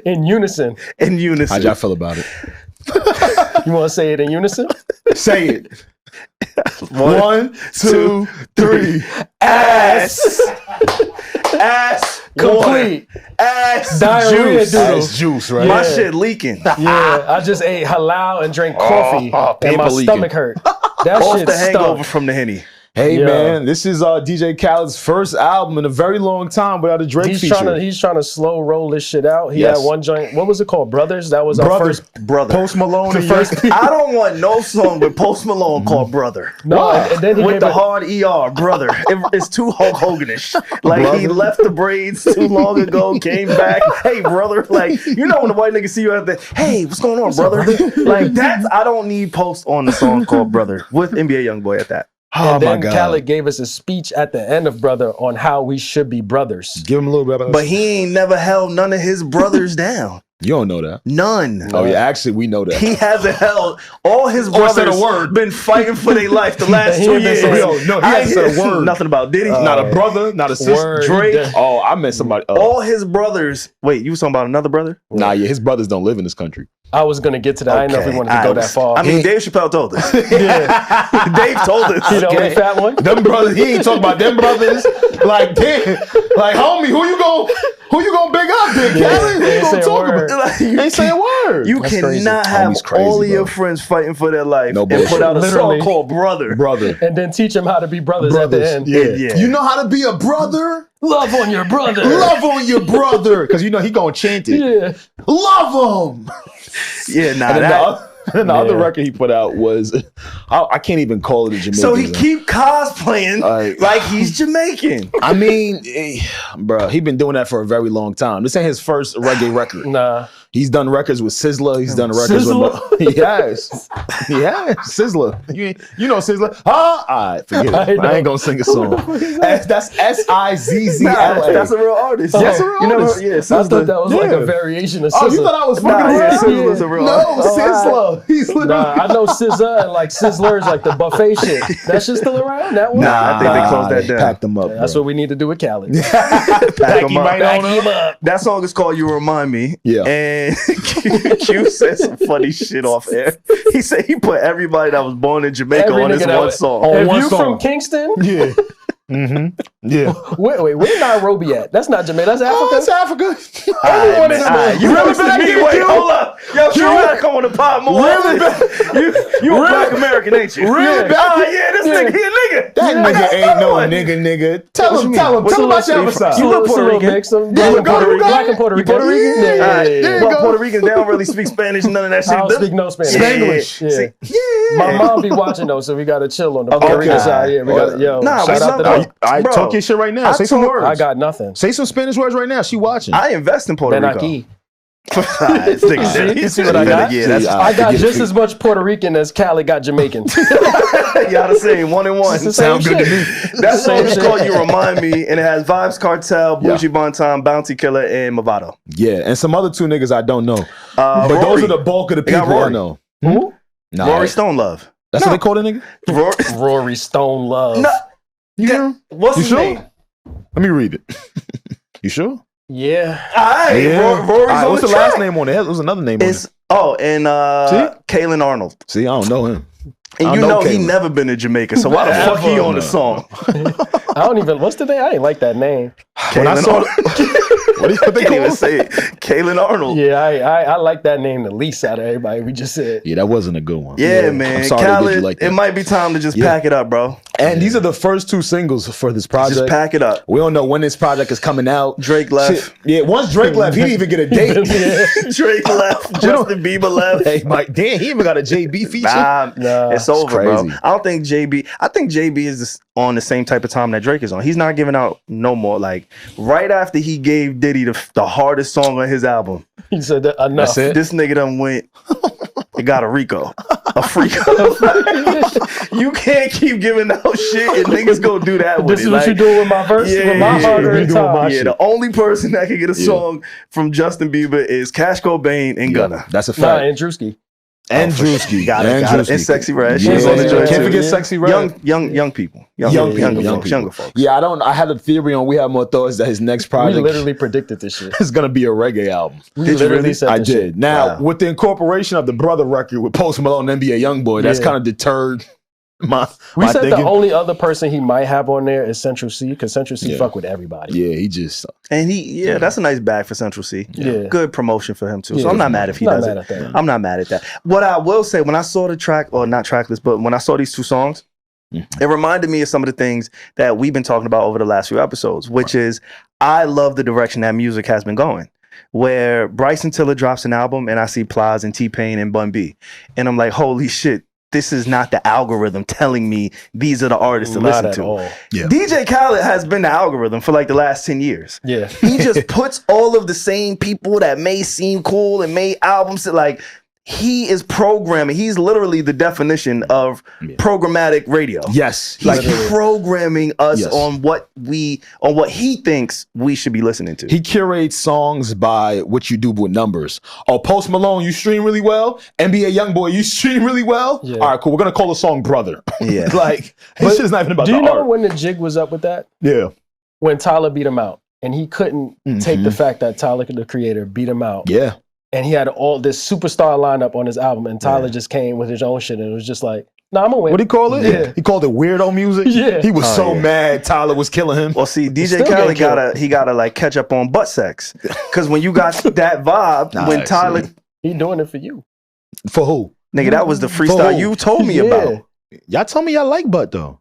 In unison. How'd y'all feel about it? You want to say it in unison? Say it. 1, 2, 3. Ass. Complete. Ass diarrhea juice. Doodle. Juice, right? My shit leaking. Yeah, I just ate halal and drank coffee, and my stomach hurt. That Off shit the hangover stunk. from the Henny. Hey man, this is DJ Khaled's first album in a very long time without a Drake feature. He's trying to slow roll this shit out. He had one joint. What was it called? Brothers. That was our first brother. Post Malone. I don't want no song with Post Malone called Brother. No, and then he with the hard ER, brother. It's too Hulk Hoganish. Like brother. He left the braids too long ago, came back. Hey, brother. Like you know when the white niggas see you out there. Hey, what's going on, brother? Like that's I don't need Post on the song called Brother with NBA YoungBoy at that. And then Khaled gave us a speech at the end of Brother on how we should be brothers. Give him a little bit about But he ain't never held none of his brothers down. You don't know that. None. Oh, yeah, actually, we know that. He hasn't held all his brothers been fighting for their life the last 2 years. No, he hasn't said a word. Nothing about Diddy. Not a brother, not a sister. Drake. Oh, I meant somebody. All his brothers. Wait, you was talking about another brother? Nah, yeah, his brothers don't live in this country. I was going to get to that. I didn't know if we wanted to go that far. I mean, Dave Chappelle told us. Dave told us. You know, the fat one? Them brothers, he ain't talking about them brothers. Like, damn. Like, homie, who you gonna big up, Big Khaled? Who you gonna talk about? You ain't saying a word. You cannot have all of your friends fighting for their life and put out a song called Brother. And then teach them how to be brothers at the end. Yeah. You know how to be a brother? Love on your brother. Love on your brother. Because you know he gonna chant it. Yeah. Love him. Yeah, And the other record he put out was, I can't even call it a Jamaican. So he keep cosplaying like he's Jamaican. I mean, bro, he been doing that for a very long time. This ain't his first reggae record. Nah. He's done records with Sizzler. He's done records with... He has. Sizzler. You know Sizzler? All right, forget it. I ain't gonna sing a song. That's Sizzla. That's a real artist. That's a real artist. I thought that was like a variation of Sizzler. Oh, you thought I was fucking around? Sizzler's a real artist. Sizzler. He's literally... I know SZA and like Sizzlers, like the buffet shit. That shit's still around? That one? Nah, I think they closed that down. Packed them up. That's what we need to do with Khaled. Pack him up. That song is called You Remind Me. Yeah. And Q said some funny shit off air. He said he put everybody that was born in Jamaica on this one song. If you from Kingston? Yeah. Yeah. Wait, where Nairobi at? That's not Jamaica. That's Africa. That's Africa. Everyone is You really been me? Wait, hold up. Yo, you gotta come on the pod more. You a black American, ain't you? Really? This nigga, he a nigga. That nigga ain't no nigga. Tell him about your other side. You look Puerto Rican. Black and Puerto Rican. Well, Puerto Ricans, they don't really speak Spanish, none of that shit. I don't speak no Spanish. Spanglish. Yeah. My mom be watching though, so we gotta chill on the Puerto Rican side. Yeah, we gotta, shout out to them. I talk your shit right now. Say some words. I got nothing. Say some Spanish words right now. She watching. I invest in Puerto Rico. You see what I got? I got just as much Puerto Rican as Khaled got Jamaican. Y'all the same, 1 and 1. Sound good to me. That song is called You Remind Me, and it has Vibes Cartel, Bougie Bonton, Bounty Killer, and Movado. Yeah, and some other 2 niggas I don't know. But those are the bulk of the people I know. Who? Nah, Rory Stone Love. That's what they call the nigga? Rory Stone Love. No. You hear him? What's You his sure? name? Let me read it. You sure? Yeah. All right, Yeah. Rory's All right, on what's the the last track. name on it? There was another name on it. Kalen Arnold. See, I don't know him. And I you don't know he Kalen. never been to Jamaica, so why the fuck he on the song? I don't even. What's the name? I ain't like that name. When I Kalen saw Arnold. what they Can't call even him? say it. Kalen Arnold. Yeah, I like that name the least out of everybody we just said. Yeah, that wasn't a good one. Yeah, man. I'm sorry Khaled, did you like that. it might be time to just pack it up, bro. And these are the first 2 singles for this project. Just pack it up. We don't know when this project is coming out. Drake left. Shit. Yeah, once Drake left, he didn't even get a date. Drake left. Justin Bieber left. Hey, Mike, damn, he even got a JB feature. Nah, it's over, bro. crazy. I don't think JB. I think JB is on the same type of time that Drake is on. He's not giving out no more. Like right after he gave Diddy the hardest song on his album, He said that enough. That's it? this nigga done went. It got a Rico, a freak. You can't keep giving out shit and niggas go do that with This it. is what you doing with my verse, with my harder you in doing time. my Yeah, shit. the only person that can get a song from Justin Bieber is Cash Cobain and Gunna. That's a Nah, fact. and Drewski. And Drewski. Got it. And Sexy Red. Yeah, She's on the joint can't too. forget Sexy Red. Young people. Young Younger folks. Yeah, I had a theory on We Have More Thoughts that his next We project literally predicted this shit. is gonna be a reggae album. We Did you literally really? said I this did. shit. Now, with the incorporation of the Brother record with Post Malone and NBA Youngboy, that's Yeah. kind of deterred my We said thinking. the only other person he might have on there is Central C, because Central C Yeah. fuck with everybody. Yeah, he just And that's a nice bag for Central C. Yeah. Good promotion for him too. So Yeah. I'm not mad if he Not does mad it. at that. I'm not mad at that. What I will say, when I saw the track, or not track list, but when I saw these 2 songs, it reminded me of some of the things that we've been talking about over the last few episodes, which is I love the direction that music has been going. Where Bryson Tiller drops an album and I see Plies and T-Pain and Bun B. And I'm like, holy shit, this is not the algorithm telling me these are the artists to Not listen at to. all. Yeah. DJ Khaled has been the algorithm for like the last 10 years. Yeah. He just puts all of the same people that may seem cool and made albums that, like, he is programming. He's literally the definition of programmatic radio. yes, He's like programming us Yes. on what he thinks we should be listening to. he curates songs by what you do with numbers. Oh, Post Malone, you stream really well. NBA Youngboy, you stream really well. Yeah. All right, cool. We're gonna call the song Brother. Yeah. Like this shit's not even about Do the you know art. when the jig was up with that? Yeah, When Tyler beat him out. And he couldn't take the fact that Tyler, the creator, beat him out. yeah. And he had all this superstar lineup on his album, and Tyler just came with his own shit, and it was just like, nah, I'm gonna win. What do you call it? Yeah. He called it weirdo music. Yeah. He was Oh, so yeah. mad Tyler was killing him. Well, see, DJ Still Khaled getting gotta like catch up on butt sex, because when you got that vibe, when Tyler, He doing it for you. For who? nigga, that was the freestyle you told me about. Y'all told me y'all like butt though.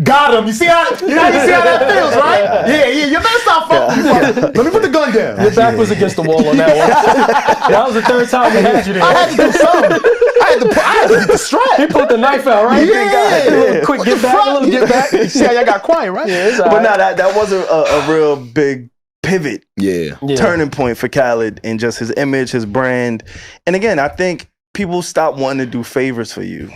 Got him. You see how that feels, right? Yeah. You better stop fucking. Let me put the gun down. Your back was against the wall on that one. That was the third time we had you there. I had to do something. I had to get the strap. He pulled the knife out, right? Yeah. Quick, get back, a little get back. See how y'all got quiet, right? Yeah, it's all But right. no, that wasn't a real big pivot Yeah. Yeah. turning point for Khaled and just his image, his brand. And again, I think people stop wanting to do favors for you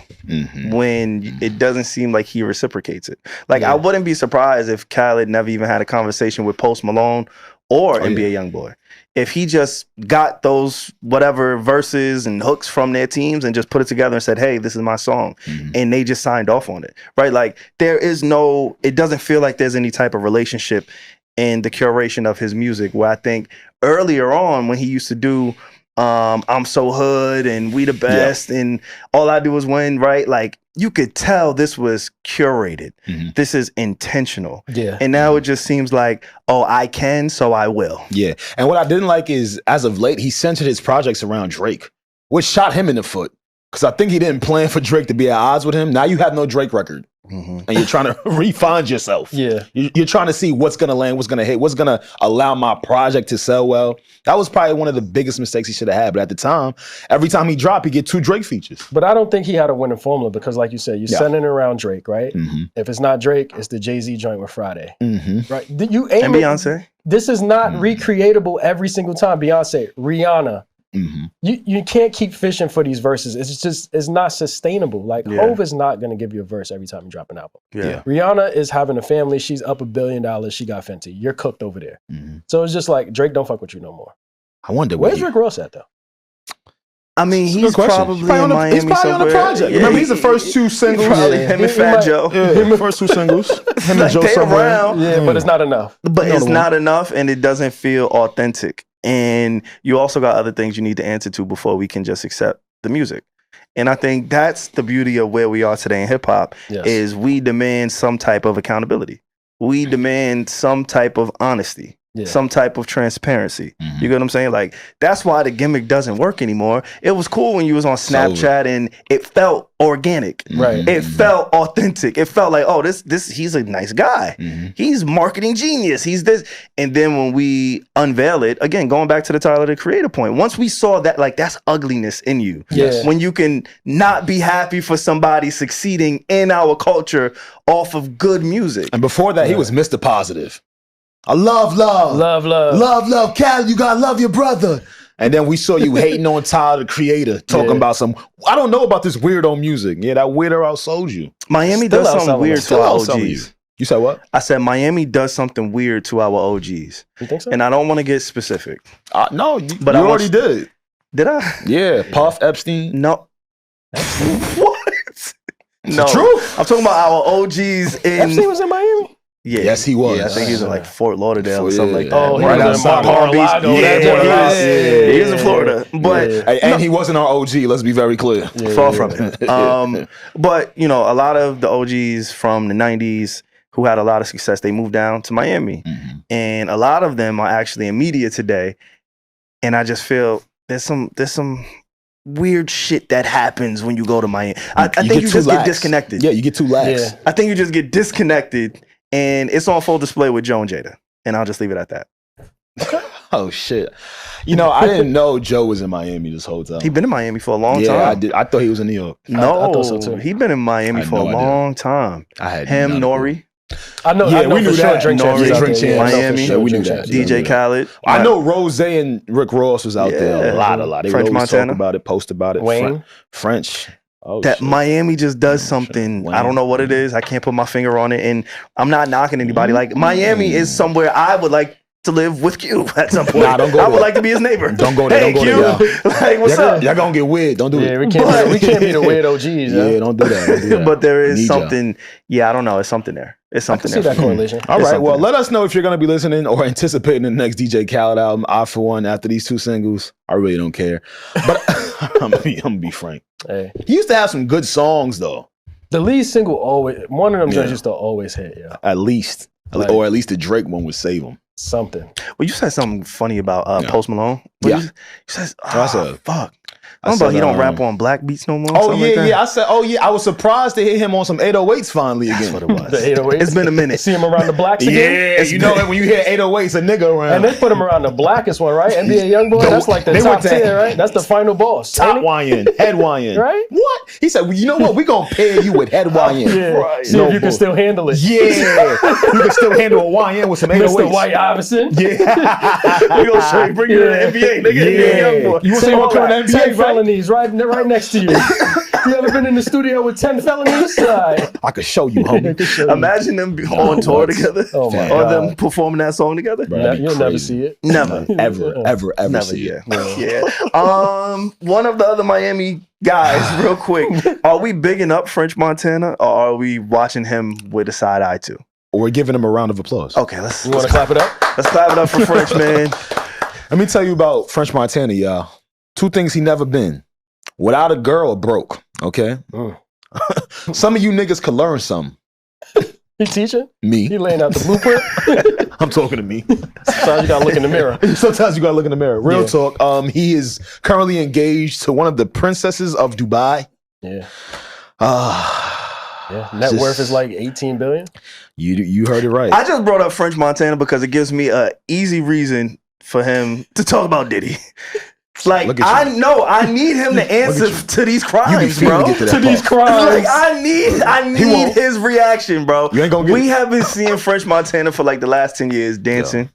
when it doesn't seem like he reciprocates it. Like, I wouldn't be surprised if Khaled never even had a conversation with Post Malone or NBA Youngboy. If he just got those whatever verses and hooks from their teams and just put it together and said, hey, this is my song. And they just signed off on it, right? Like, it doesn't feel like there's any type of relationship in the curation of his music, where I think earlier on when he used to do I'm So Hood and We the Best and All I Do Is Win, right? Like, you could tell this was curated. This is intentional. Yeah. And now it just seems like, oh, I can, so I will. Yeah. And what I didn't like is, as of late, he centered his projects around Drake, which shot him in the foot. Because I think he didn't plan for Drake to be at odds with him. Now you have no Drake record. And you're trying to re-find yourself. Yeah. You're trying to see what's going to land, what's going to hit, what's going to allow my project to sell well. That was probably one of the biggest mistakes he should have had. But at the time, every time he dropped, he get 2 Drake features. But I don't think he had a winning formula because, like you said, you're centering around Drake, right? If it's not Drake, it's the Jay-Z joint with Friday. Right? You aim And Beyonce. This is not recreatable every single time. Beyonce, Rihanna. You can't keep fishing for these verses. It's not sustainable. Like, Hove is not going to give you a verse every time you drop an album. Yeah. Rihanna is having a family. She's up $1 billion. She got Fenty. You're cooked over there. So it's just like, Drake don't fuck with you no more. I wonder Where's Rick Ross at, though? I mean, he's probably in Miami He's probably on the project. Yeah, Remember, he's the first two singles. Him and Fat Joe. Yeah, him the first two singles. Him and Joe around. Yeah, but it's not enough. But it's not enough, and it doesn't feel authentic. And you also got other things you need to answer to before we can just accept the music. And I think that's the beauty of where we are today in hip hop, is we demand some type of accountability. We demand some type of honesty. Some type of transparency. You get what I'm saying? Like, that's why the gimmick doesn't work anymore. It was cool when you was on Snapchat and it felt organic. Right. It felt authentic. It felt like, oh, this he's a nice guy. He's marketing genius. He's this. And then when we unveil it, again, going back to the Tyler the Creator point, once we saw that, like, that's ugliness in you. When you can not be happy for somebody succeeding in our culture off of good music. And before that, he was Mr. Positive. I love. Khaled, you gotta love your brother. And then we saw you hating on Tyler, the Creator, talking about some, I don't know about this weirdo music. Yeah, that weirdo outsold you. Miami does something weird to our OGs. You said what? I said Miami does something weird to our OGs. You think so? And I don't want to get specific. No, but you already did. Did I? Yeah, Puff Epstein. No. What? No. The truth. I'm talking about our OGs in... Epstein was in Miami? Yeah. Yes, he was. Yeah, I think he was in like Fort Lauderdale or something like that. Oh, right outside Palm Beach. He was in Florida. But and he wasn't our OG, let's be very clear. Far from it. But, you know, a lot of the OGs from the 90s who had a lot of success, they moved down to Miami. And a lot of them are actually in media today. And I just feel there's some weird shit that happens when you go to Miami. I think you just get disconnected. Yeah, you get too lax. I think you just get disconnected. And it's on full display with Joe and Jada. And I'll just leave it at that. Oh, shit. You know, I didn't know Joe was in Miami this whole time. He's been in Miami for a long time. Yeah, I did. I thought he was in New York. No, I thought so too. He's been in Miami for a long time. I had him, Nori. I know. Yeah, I know we knew for that. Sure Drink Drink Champs. Miami. Yeah, we knew that. DJ Khaled. I know Rose and Rick Ross was out there a lot. They French would always Montana. talk about it, post about it. Wayne. French. Oh, that shit. Miami just does something. I don't know what it is. I can't put my finger on it. And I'm not knocking anybody. Like, Miami is somewhere I would like to live with Q at some point. Nah, don't go I there. would like to be his neighbor. Don't go there. Hey, Don't go Q. there. Like, what's up? Y'all gonna get weird. Don't do it. Yeah, we can't be the weird OGs. Yeah, don't do that. Don't do that. But there is something. Yeah, I don't know. It's something there. It's something I can see that correlation. All right. Well, let us know if you're going to be listening or anticipating the next DJ Khaled album. I, for one, after these two singles, I really don't care. But I'm gonna be frank. Hey. He used to have some good songs, though. The lead single always, one of them just used to always hit, yeah. At least. Like, or at least the Drake one would save him. Something. Well, you said something funny about Post Malone. You said, fuck. I don't know, he don't rap on black beats no more. Oh, yeah. I said, I was surprised to hear him on some 808s finally again. That's what it was. The 808s. It's been a minute. See him around the blacks again? Yeah, you know that when you hear 808s, a nigga around. And they put him around the blackest one, right? NBA Youngboy, that's like the top 10, right? That's the final boss. Top YN, head YN. Right? What? He said, well, you know what? We're going to pair you with head YN. Yeah. Right. See if you can still handle it. Yeah. You can still handle a YN with some 808s. Mr. White Iverson. Yeah. We're going to straight bring you to the NBA, nigga. Yeah. You want to say what kind of NBA, 10 felonies right next to you. You ever been in the studio with 10 felonies? I could show you, homie. Imagine them on tour together. Oh my or God. them performing that song together. Bro, you'll never see it. Never. Ever Never see it. Yeah. One of the other Miami guys, real quick. Are we bigging up French Montana or are we watching him with a side eye too? We're giving him a round of applause. Okay, You want to clap it up? Let's clap it up for French, man. Let me tell you about French Montana, y'all. 2 things he never been. Without a girl, broke, okay? Some of you niggas could learn something. He teaching? Me. He laying out the blueprint? I'm talking to me. Sometimes you gotta look in the mirror. Sometimes you gotta look in the mirror. Real talk. He is currently engaged to one of the princesses of Dubai. Yeah. Net worth is like 18 billion. You heard it right. I just brought up French Montana because it gives me an easy reason for him to talk about Diddy. Like, I know I need him to answer to these crimes, bro. To these crimes. Like, I need his reaction, bro. You ain't gonna get We have been seeing French Montana for like the last 10 years dancing.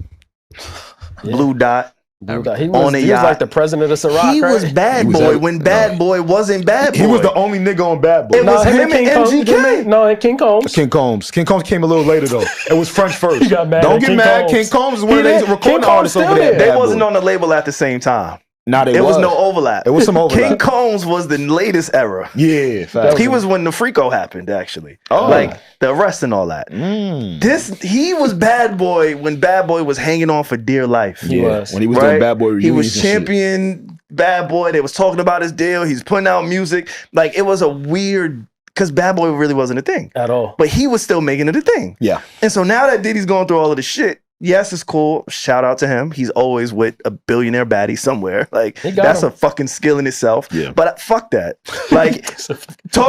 Blue Dot. He was like the president of Ciroc, He was Bad Boy when Bad Boy wasn't Bad Boy. He was the only nigga on Bad Boy. It was him and MGK. No, and King Combs. King Combs came a little later though. It was French first. Got mad Don't at get King mad. Combs. King Combs is one of these recording artists over there. They wasn't on the label at the same time. Nah, it was no overlap. It was some overlap. King Combs was the latest era. Yeah, fact. He was when the Freako happened, actually. Oh. Like the arrest and all that. He was Bad Boy when Bad Boy was hanging on for dear life. He was. When he was doing Bad Boy reunions. He was champion Bad Boy. They was talking about his deal. He's putting out music. Like it was a weird, because Bad Boy really wasn't a thing. At all. But he was still making it a thing. Yeah. And so now that Diddy's going through all of this shit, yes, it's cool. Shout out to him. He's always with a billionaire baddie somewhere. Like that's a fucking skill in itself. Yeah. But fuck that. Like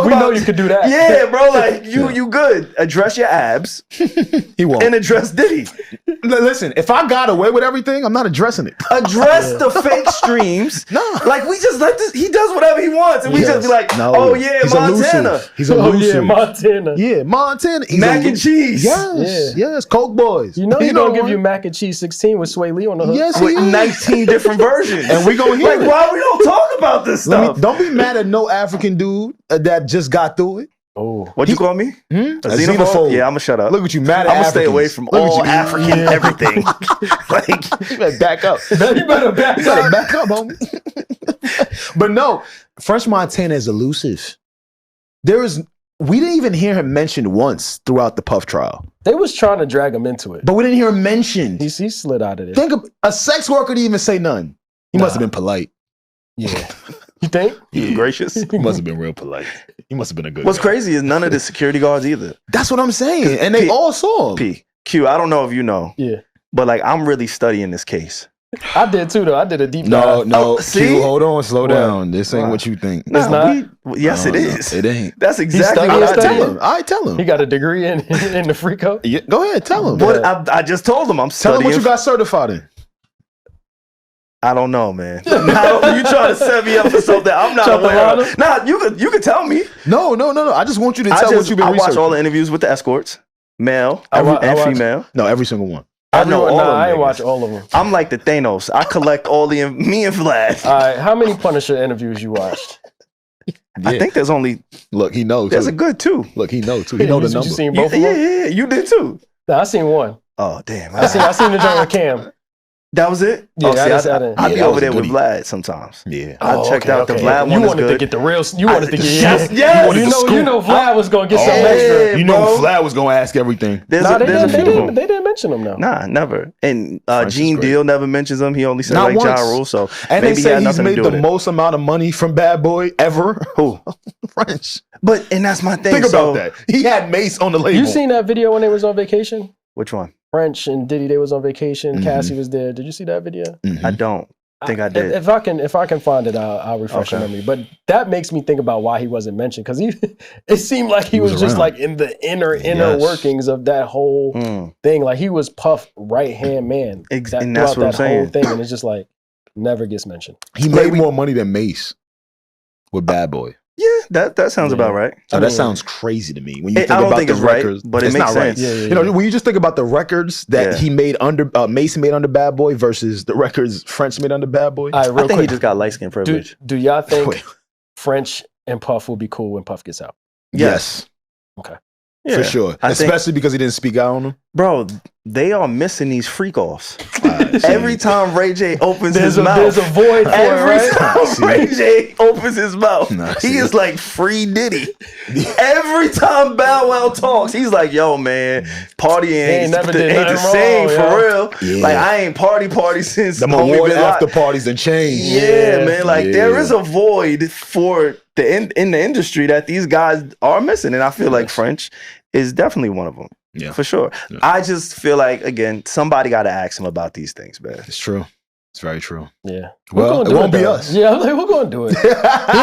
we know you could do that. Yeah, bro. Like you good. Address your abs. He won't. And address Diddy. Listen, if I got away with everything, I'm not addressing it. Address the fake streams. No. Like we just let this. He does whatever he wants, and we just be like, oh yeah, He's Montana. Elusive. He's elusive. Oh yeah, Montana. Yeah, Montana. He's Mac and cheese. Yes, yes, Coke Boys. You know he don't give you mac and cheese 16 with Sway Lee on the hook. Yes, With 19 different versions. And we gonna hear like, it. why we don't talk about this stuff? Don't be mad at no African dude that just got through it. Oh, What'd you call me? A A xenophobe. Yeah, I'm gonna shut up. Look at you, mad at I'm gonna stay Africans. away from Look at all you. African everything. Like, You better back up. you better back You better back up, homie. But no, French Montana is elusive. We didn't even hear him mentioned once throughout the Puff trial. They was trying to drag him into it. But we didn't hear him mentioned. He slid out of there. Think of a sex worker didn't even say none. He must have been polite. Yeah. You think? you gracious. He must have been real polite. He must have been a good What's guy. crazy is none of the security guards either. That's what I'm saying. And they all saw him. Q, I don't know if you know, Yeah. but like I'm really studying this case. I did too though. I did a deep No, dive. no. see? Q, hold on, slow What? down. This ain't what you think. It's not? Yes, it is. It ain't. That's exactly studying, what I studying? tell Tell him. I tell him. He got a degree in the Freako. Yeah, go ahead, tell him. But I just told him I'm Tell him studying. what you got certified in. I don't know, man. You trying to set me up for something I'm not aware of. Nah, you could tell me. No. I just want you to tell what you've been I researching. watch all the interviews with the escorts, male I and watch- female. No, every single one. I know all of them. I ain't niggas. watch all of them. I'm like the Thanos. I collect all the me and Vlad. All right, how many Punisher interviews you watched? I think there's only Look, he knows. there's too. a good two. Look, he knows too. He know the You number. seen You, both of them? yeah, you did too. Nah, I seen one. Oh damn! I seen the joint with Cam. That was it. Yeah, oh, see, I didn't- I be that over was there a with goodie. Vlad sometimes. Yeah. I checked out the Vlad You one. wanted to get the real. You wanted to get. Yes, You know Vlad was gonna get something extra. You know bro. Vlad was gonna ask everything. There's Nah, a few of them. they didn't mention him though. Nah, never. And French is Gene great. Deal never mentions him. He only said Not like Ja once. Rule. So And maybe they he had say he's nothing to made do the with it. most amount of money from Bad Boy ever. Who? French. But and that's my thing. Think so, about that. He had Mace on the label. You seen that video when they was on vacation? Which one? French and Diddy, they was on vacation. Mhm. Cassie was there. Did you see that video? Mhm. I don't think I did. If I can find it, I'll refresh your Okay. memory. But that makes me think about why he wasn't mentioned because it seemed like he was just around. like in the inner Yes. workings of that whole Mm. thing. Like he was Puff right hand man. And that's throughout what I'm that saying. whole thing, and it's just like never gets mentioned. He made more money than Mace with Bad Boy. Yeah, that sounds Yeah. about right. So I that mean, sounds crazy to me. When you I think don't about think the it's right, records, but it it's makes not right. sense. Yeah, You know, when you just think about the records that Yeah. he made under Mace made under Bad Boy versus the records French made under Bad Boy. All right, I real think he quick. just got light skin Do, privilege. do y'all think Wait. French and Puff will be cool when Puff gets out? Yes, Yeah. for sure. I think- Especially because he didn't speak out on them. Bro, they are missing these freak offs. Right, Every time Ray J opens There's his a mouth. there's a void for it, Every right? time See. Ray J opens his mouth, Nah, he see. is like free Diddy. Every time Bow Wow talks, he's like, "Yo, man, party ain't never the, did ain't the nothing same wrong, for yo." real. Yeah. Like I ain't party since Them homie award been after locked." parties and changed. Yeah, man. Like there Yeah. is a void for in the industry that these guys are missing, and I feel like French is definitely one of them. Yeah. For sure. Yeah. I just feel like again, somebody got to ask him about these things, man. It's true. It's very true. Yeah. Well, We're gonna it do won't be though. us. Yeah, I'm like, we're going to do it. He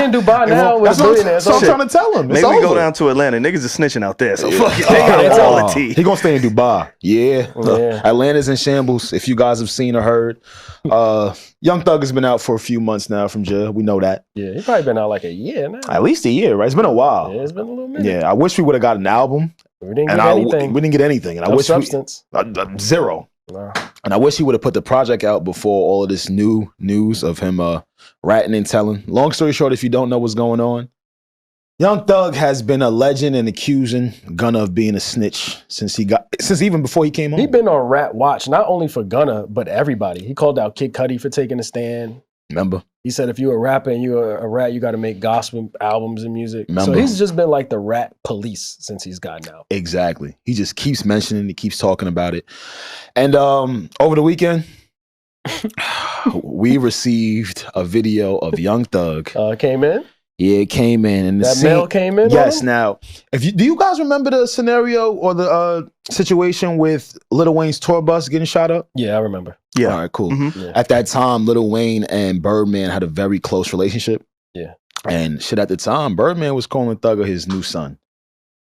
in Dubai now with That's a what billionaire. I'm, so I'm So trying to tell him. It's Maybe we go over. down to Atlanta. Niggas is snitching out there, so fuck it. Oh, They got yeah. all the tea. He gonna stay in Dubai. Yeah. Yeah. Atlanta's in shambles. If you guys have seen or heard, Young Thug has been out for a few months now from jail. We know that. yeah, he probably been out like a year now. At least a year, right? It's been a while. Yeah, it's been a little minute. Yeah, I wish we would have got an album, We didn't and get anything. we didn't get anything. And I No wish substance. zero. No. And I wish he would have put the project out before all of this new news of him ratting and telling. Long story short, if you don't know what's going on, Young Thug has been alleging and accusing Gunna of being a snitch since even before he came home. He been on Rat Watch, not only for Gunna, but everybody. He called out Kid Cudi for taking a stand. Remember? He said if you're a rapper and you're a rat, you got to make gospel albums and music. Remember? So he's just been like the rat police since he's gotten out. Exactly. He just keeps mentioning, he keeps talking about it. And over the weekend, we received a video of Young Thug. Came in? Yeah, it came in. And that mail came in? Yes. Now, do you guys remember the scenario or the situation with Lil Wayne's tour bus getting shot up? Yeah, I remember. Yeah. All right, cool. Mm-hmm. Yeah. At that time, Lil Wayne and Birdman had a very close relationship. Yeah. And shit, at the time, Birdman was calling Thugger his new son.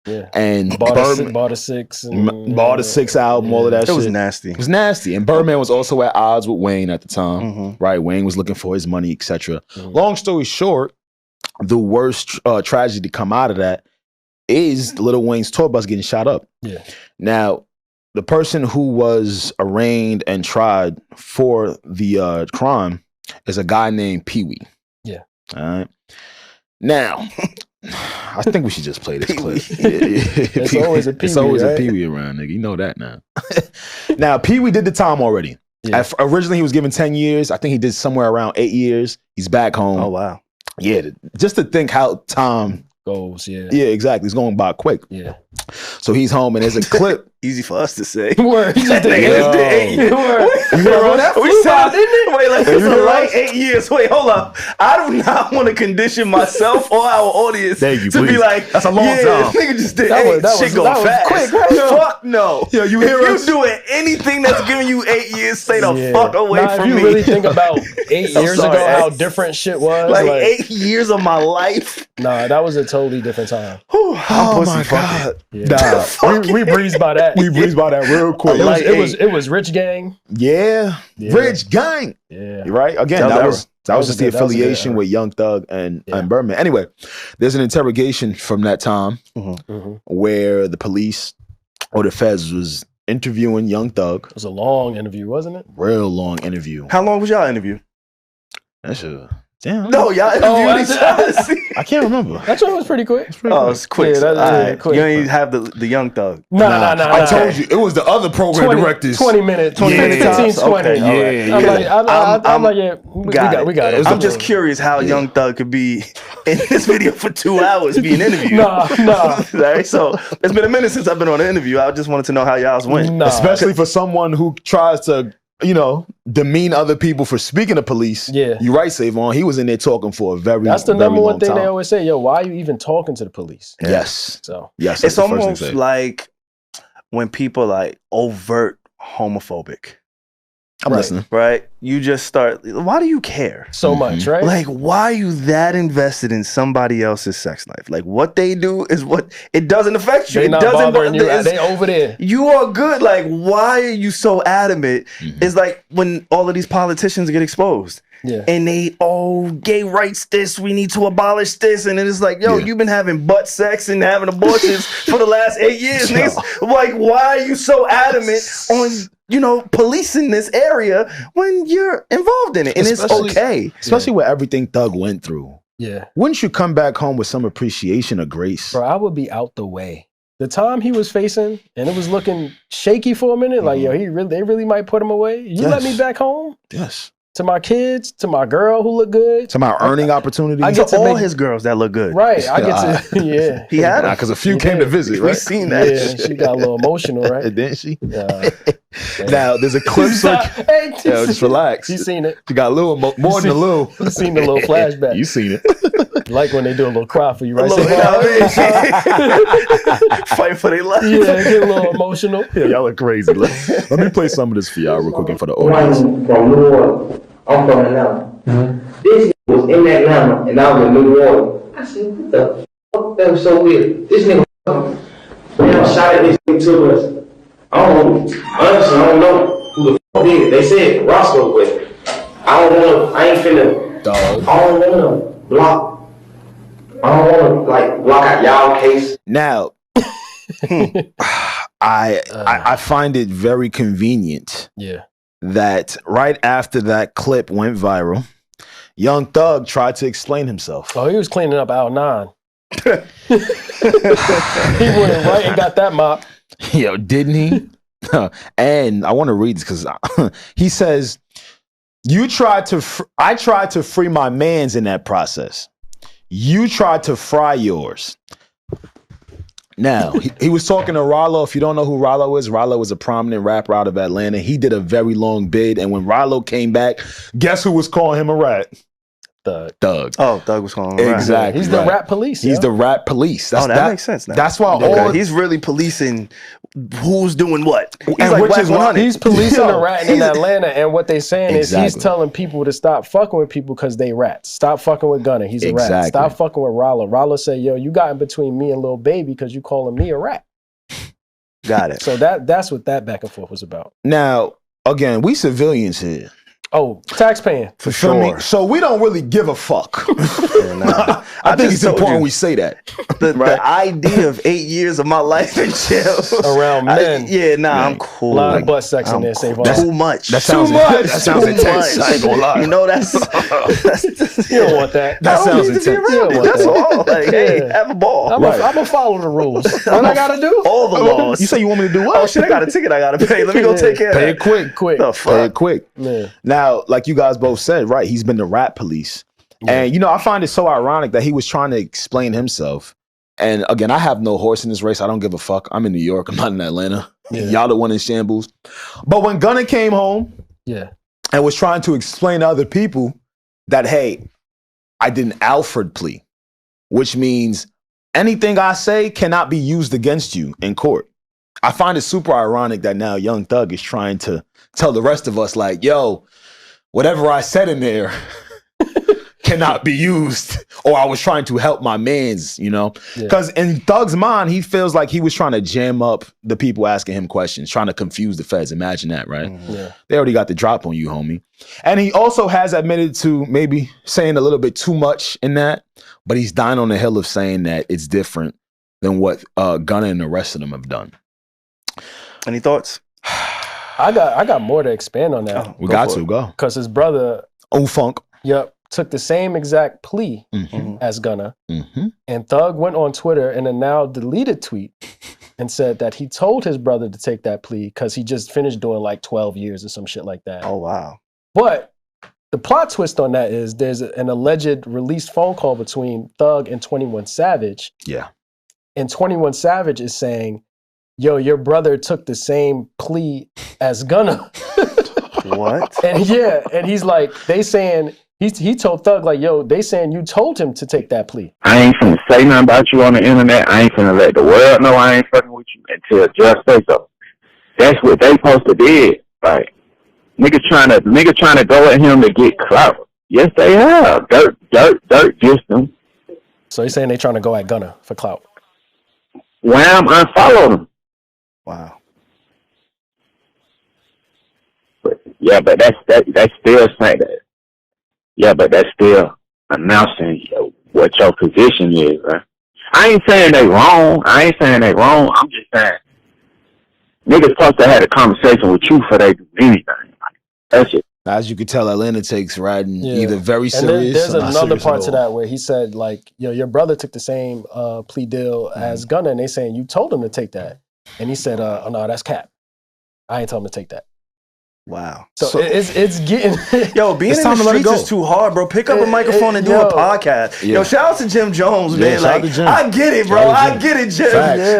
Yeah. And bought a six. And, bought a 6 album, all of that shit. It was nasty. It was nasty. And Birdman was also at odds with Wayne at the time. Right? Wayne was looking for his money, etc. Long story short, the worst tragedy to come out of that is Lil Wayne's tour bus getting shot up. Yeah. Now, the person who was arraigned and tried for the crime is a guy named Pee Wee. Yeah. All right. Now, I think we should just play this clip. It's always a Pee Wee. It's always right? a Pee Wee around, nigga. You know that now. Now, Pee Wee did the time already. Yeah. Originally, he was given 10 years. I think he did somewhere around 8 years. He's back home. Oh, wow. Yeah, just to think how time goes. Yeah. Yeah, exactly. It's going by quick. Yeah. So he's home and there's a clip. Easy for us to say. Word. He just did Wait, like it's a light 8 years. Wait, hold up. I do not want to condition myself or our audience to be like, that's a long time. This nigga just did shit go fast. Quick, right? Fuck no. Yeah, you hear if us? you doing anything that's giving you 8 years, stay the fuck away from me. If you really think about 8 years ago, how different shit was. Like 8 years of my life. Nah, that was a totally different time. Oh my God. Yeah. Nah, we breezed by that. We breezed by that real quick. It was Rich Gang. Yeah. Rich Gang. Yeah. You're right. Again, that was just the affiliation with Young Thug and Birdman. Anyway, there's an interrogation from that time where the police or the feds was interviewing Young Thug. It was a long interview, wasn't it? Real long interview. How long was y'all interview? That's a damn. No, y'all interviewed each other. I can't remember. That one was pretty quick. It's quick. Yeah, that's quick. You don't even have the Young Thug. No. I told you it was the other program directors. 20 minutes, 15, 20. Okay. I'm like, yeah, we got it. I'm just curious how Young Thug could be in this video for 2 hours being interviewed. Nah. Right? So it's been a minute since I've been on an interview. I just wanted to know how y'all's went. Nah. Especially for someone who tries to, demean other people for speaking to police. Yeah. You're right, Savon. He was in there talking for a very That's the number one thing time. they always say. Yo, why are you even talking to the police? Yeah. Yes. So yes, it's almost like when people like overt homophobic. I'm listening. Right? You just start, why do you care? So much, right? Like, why are you that invested in somebody else's sex life? Like, what they do is what, it doesn't affect you. They it not doesn't bothering you. They over there. You are good. Like, why are you so adamant? It's like when all of these politicians get exposed. Yeah. And they, gay rights this, we need to abolish this. And it is like, you've been having butt sex and having abortions for the last 8 years. Niggas. Like, why are you so adamant on, policing this area when you're involved in it? And it's okay. Especially with everything Thug went through. Yeah. Wouldn't you come back home with some appreciation or grace? Bro, I would be out the way. The time he was facing, and it was looking shaky for a minute, like, yo, they really might put him away. You let me back home? Yes. To my kids, to my girl who look good. To my earning opportunities. I get to all his girls that look good. Right. I get to, yeah. He had them. Because a few came to visit, right? We've seen that. Yeah, she got a little emotional, right? Didn't she? Now, there's a clip. Just relax. You seen it. She got a little more than a little. You seen the little flashback. You seen it. Like when they do a little cry for you, right? Fighting for their life. Yeah, get a little emotional. Yeah, y'all are crazy. Let me play some of this for y'all real quick and for the audience. From New Orleans. I'm from Atlanta. This was in Atlanta and I was in New Orleans. I said, what the fuck? That was so weird. This nigga shot at this nigga to us. Honestly, I don't know who the fuck did it. They said Roscoe, but I ain't finna, Dog. I don't wanna block. I don't wanna block out y'all case. Now, I find it very convenient. Yeah. That right after that clip went viral, Young Thug tried to explain himself. Oh, he was cleaning up aisle 9. He went right and got that mop. Yo, didn't he? And I want to read this because he says, I tried to free my mans in that process. You tried to fry yours. Now, he was talking to Rollo. If you don't know who Rollo is a prominent rapper out of Atlanta. He did a very long bid, and when Rollo came back, guess who was calling him a rat? Thug. Oh, Thug was calling him a rat. Exactly. He's the rap police. He's the rap police. That makes sense now. That's why he's really policing who's doing what. He's and like which is why he's policing the rat in Atlanta, and what they saying is he's telling people to stop fucking with people because they rats. Stop fucking with Gunna. He's a rat. Stop fucking with Rollo. Rollo said, yo, you got in between me and Lil Baby because you calling me a rat. Got it. So that's what that back and forth was about. Now, again, we civilians here. Oh, taxpaying. For sure. So we don't really give a fuck. I think it's important we say that. The idea of 8 years of my life in jail. Around men. I'm cool. A lot of butt sex in there, Savon. Too much. That sounds intense. I ain't gonna lie. You know, that's you don't want that. That sounds intense. That's all. Like, hey, have a ball. I'm gonna follow the rules. What I gotta do? All the laws. You say you want me to do what? Oh shit, I got a ticket I gotta pay. Let me go take care of that. Pay it quick. The fuck? Pay it quick. Yeah. Now, like you guys both said, right, he's been the rap police. Yeah. And, I find it so ironic that he was trying to explain himself. And again, I have no horse in this race. I don't give a fuck. I'm in New York. I'm not in Atlanta. Yeah. Y'all the one in shambles. But when Gunna came home and was trying to explain to other people that, hey, I did an Alfred plea, which means anything I say cannot be used against you in court. I find it super ironic that now Young Thug is trying to tell the rest of us, like, yo, whatever I said in there cannot be used, or I was trying to help my mans, because in Thug's mind, he feels like he was trying to jam up the people asking him questions, trying to confuse the feds. Imagine that, right? Yeah. They already got the drop on you, homie. And he also has admitted to maybe saying a little bit too much in that, but he's dying on the hill of saying that it's different than what Gunna and the rest of them have done. Any thoughts? I got more to expand on that. We got to go. Because his brother, Funk, took the same exact plea as Gunna. And Thug went on Twitter in a now deleted tweet and said that he told his brother to take that plea because he just finished doing like 12 years or some shit like that. Oh, wow. But the plot twist on that is there's an alleged released phone call between Thug and 21 Savage. Yeah. And 21 Savage is saying, yo, your brother took the same plea as Gunna. What? And he's like, they saying, he told Thug, like, yo, they saying you told him to take that plea. I ain't finna say nothing about you on the internet. I ain't finna let the world know I ain't fucking with you until just say so. That's what they supposed to did. Like, nigga trying to go at him to get clout. Yes, they have. Dirt dissed them. So he's saying they trying to go at Gunna for clout. Wham, unfollowed him. Wow. But that's still saying that. Yeah, but that's still announcing what your position is, right? I ain't saying they wrong. I'm just saying niggas supposed to have a conversation with you before they do anything. That's it. As you could tell, Atlanta takes riding either very serious. And there's another part to that where he said, like, yo, your brother took the same plea deal as Gunna, and they saying you told him to take that. And he said, oh, no, that's cap. I ain't told him to take that. Wow. So it's getting... Yo, being in the streets is too hard, bro. Pick up a microphone and do a podcast. Yo, shout out to Jim Jones, man. Like, I get it, bro. I get it, Jim.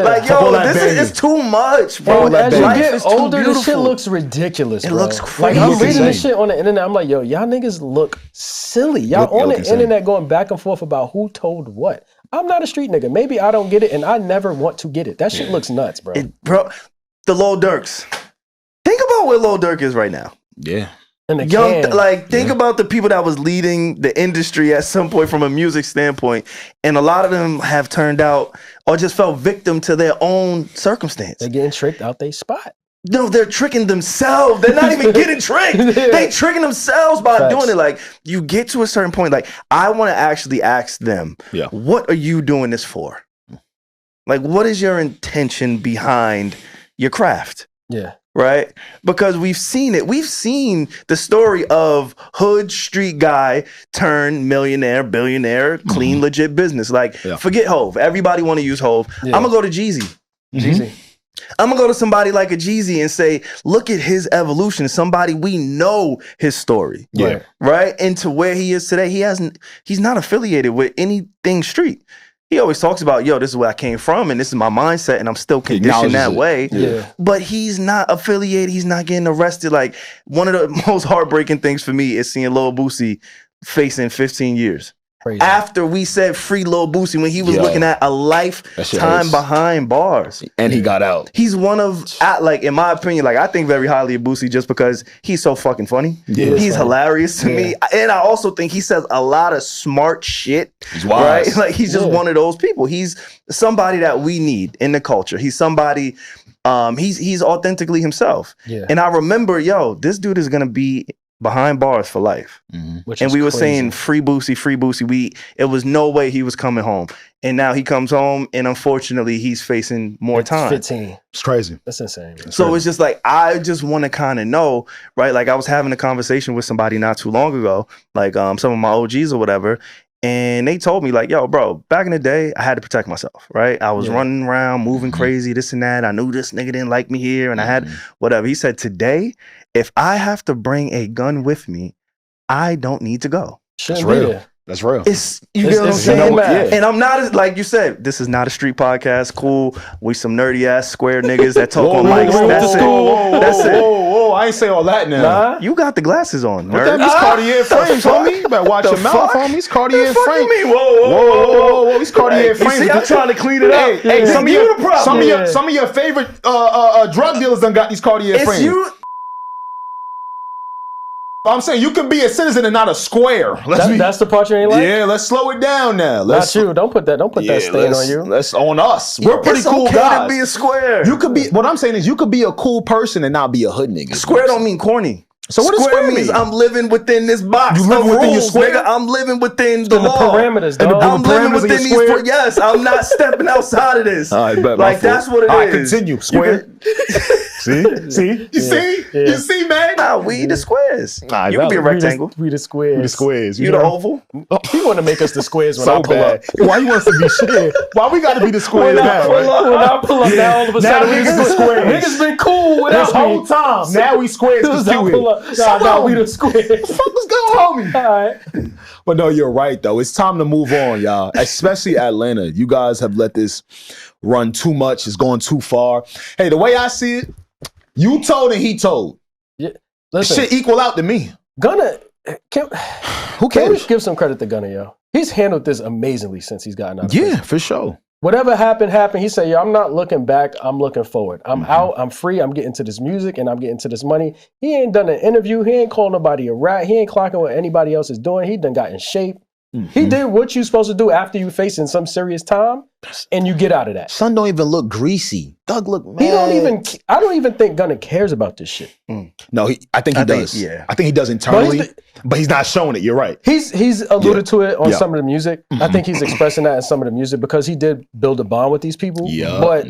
Like, yo, this is too much, bro. And as you get older, this shit looks ridiculous, bro. It looks crazy. Like, I'm reading this shit on the internet. I'm like, yo, y'all niggas look silly. Y'all on the internet going back and forth about who told what. I'm not a street nigga. Maybe I don't get it, and I never want to get it. That shit looks nuts, bro. Bro, the Lil Durks. Think about where Lil Durk is right now. Yeah. Think about the people that was leading the industry at some point from a music standpoint, and a lot of them have turned out or just fell victim to their own circumstance. They're getting tricked out their spot. No, they're tricking themselves. They're not even getting tricked. They tricking themselves by doing it. Like, you get to a certain point, like, I want to actually ask them, what are you doing this for? Like, what is your intention behind your craft? Yeah. Right? Because we've seen it. We've seen the story of hood street guy turn millionaire, billionaire, clean, legit business. Like, forget Hove. Everybody want to use Hove. I'm going to go to Jeezy. Jeezy. I'm gonna go to somebody like a Jeezy and say, look at his evolution. Somebody we know his story. Yeah. Right? And to where he is today, he's not affiliated with anything street. He always talks about, yo, this is where I came from and this is my mindset and I'm still conditioned that way. Yeah. But he's not affiliated. He's not getting arrested. Like, one of the most heartbreaking things for me is seeing Lil Boosie facing 15 years. Crazy. After we said free Lil Boosie, when he was looking at a lifetime behind bars. And he got out. He's one of, like, in my opinion, like, I think very highly of Boosie just because he's so fucking funny. Yeah, he's hilarious to me. And I also think he says a lot of smart shit. He's wise. Right? Like, he's just one of those people. He's somebody that we need in the culture. He's somebody, he's authentically himself. Yeah. And I remember, yo, this dude is going to be behind bars for life. And we were saying free Boosie. It was no way he was coming home. And now he comes home and unfortunately he's facing more time. 15. It's crazy. That's insane. So it's just like, I just want to kind of know, right? Like, I was having a conversation with somebody not too long ago, like some of my OGs or whatever. And they told me, like, yo, bro, back in the day, I had to protect myself, right? I was running around, moving crazy, this and that. I knew this nigga didn't like me here and I had whatever. He said, today, if I have to bring a gun with me, I don't need to go. That's real. That's real. You get what I'm saying? And I'm not, like you said, this is not a street podcast. Cool. We some nerdy ass square niggas that talk on mics. That's it. That's it. Whoa, I ain't say all that now. You got the glasses on, nerd. These Cartier frames, homie. You better watch your mouth, homie. These Cartier frames. Whoa. These Cartier frames. See, I'm trying to clean it up. Hey, some of your favorite drug dealers done got these Cartier frames. I'm saying you can be a citizen and not a square. That's the part you ain't like? Yeah, let's slow it down now. Not you. Don't put that stain on you. Let's on us. We're pretty cool guys. To be a square. You could be. What I'm saying is, you could be a cool person and not be a hood nigga. Square don't mean corny. So what does square means? mean? I'm living within this box. You living within your square? Nigga, I'm living within the law. Parameters, dog. I'm living within these. Yes, I'm not stepping outside of this. All right, bet, like that's what it is. All right, continue. Square. See? You see, man? Nah, we the squares. Nah, you can be a rectangle. We the squares. We the squares. You the oval. You want to make us the squares when so I pull up. Why you want us to be shit? Why we got to be the squares now? When I pull up, now all of a sudden niggas the squares. Niggas been cool without this whole time. Now we squares. Nah, we the squares. What the fuck was going on, homie? All right. But no, you're right though. It's time to move on, y'all. Especially Atlanta. You guys have let this run too much. It's going too far. Hey, the way I see it, you told and he told. Yeah, listen, shit equal out to me. Gunna, who cares? Can we give some credit to Gunna, yo? He's handled this amazingly since he's gotten out. Yeah, for sure. Whatever happened. He said, yo, I'm not looking back. I'm looking forward. I'm out. I'm free. I'm getting to this music and I'm getting to this money. He ain't done an interview. He ain't called nobody a rat. He ain't clocking what anybody else is doing. He done got in shape. He did what you supposed to do after you facing some serious time, and you get out of that. Son don't even look greasy. Doug look mad. I don't even think Gunna cares about this shit. No, I think he does. I think he does internally, but he's not showing it. You're right. He's alluded to it on some of the music. I think he's expressing that in some of the music because he did build a bond with these people. But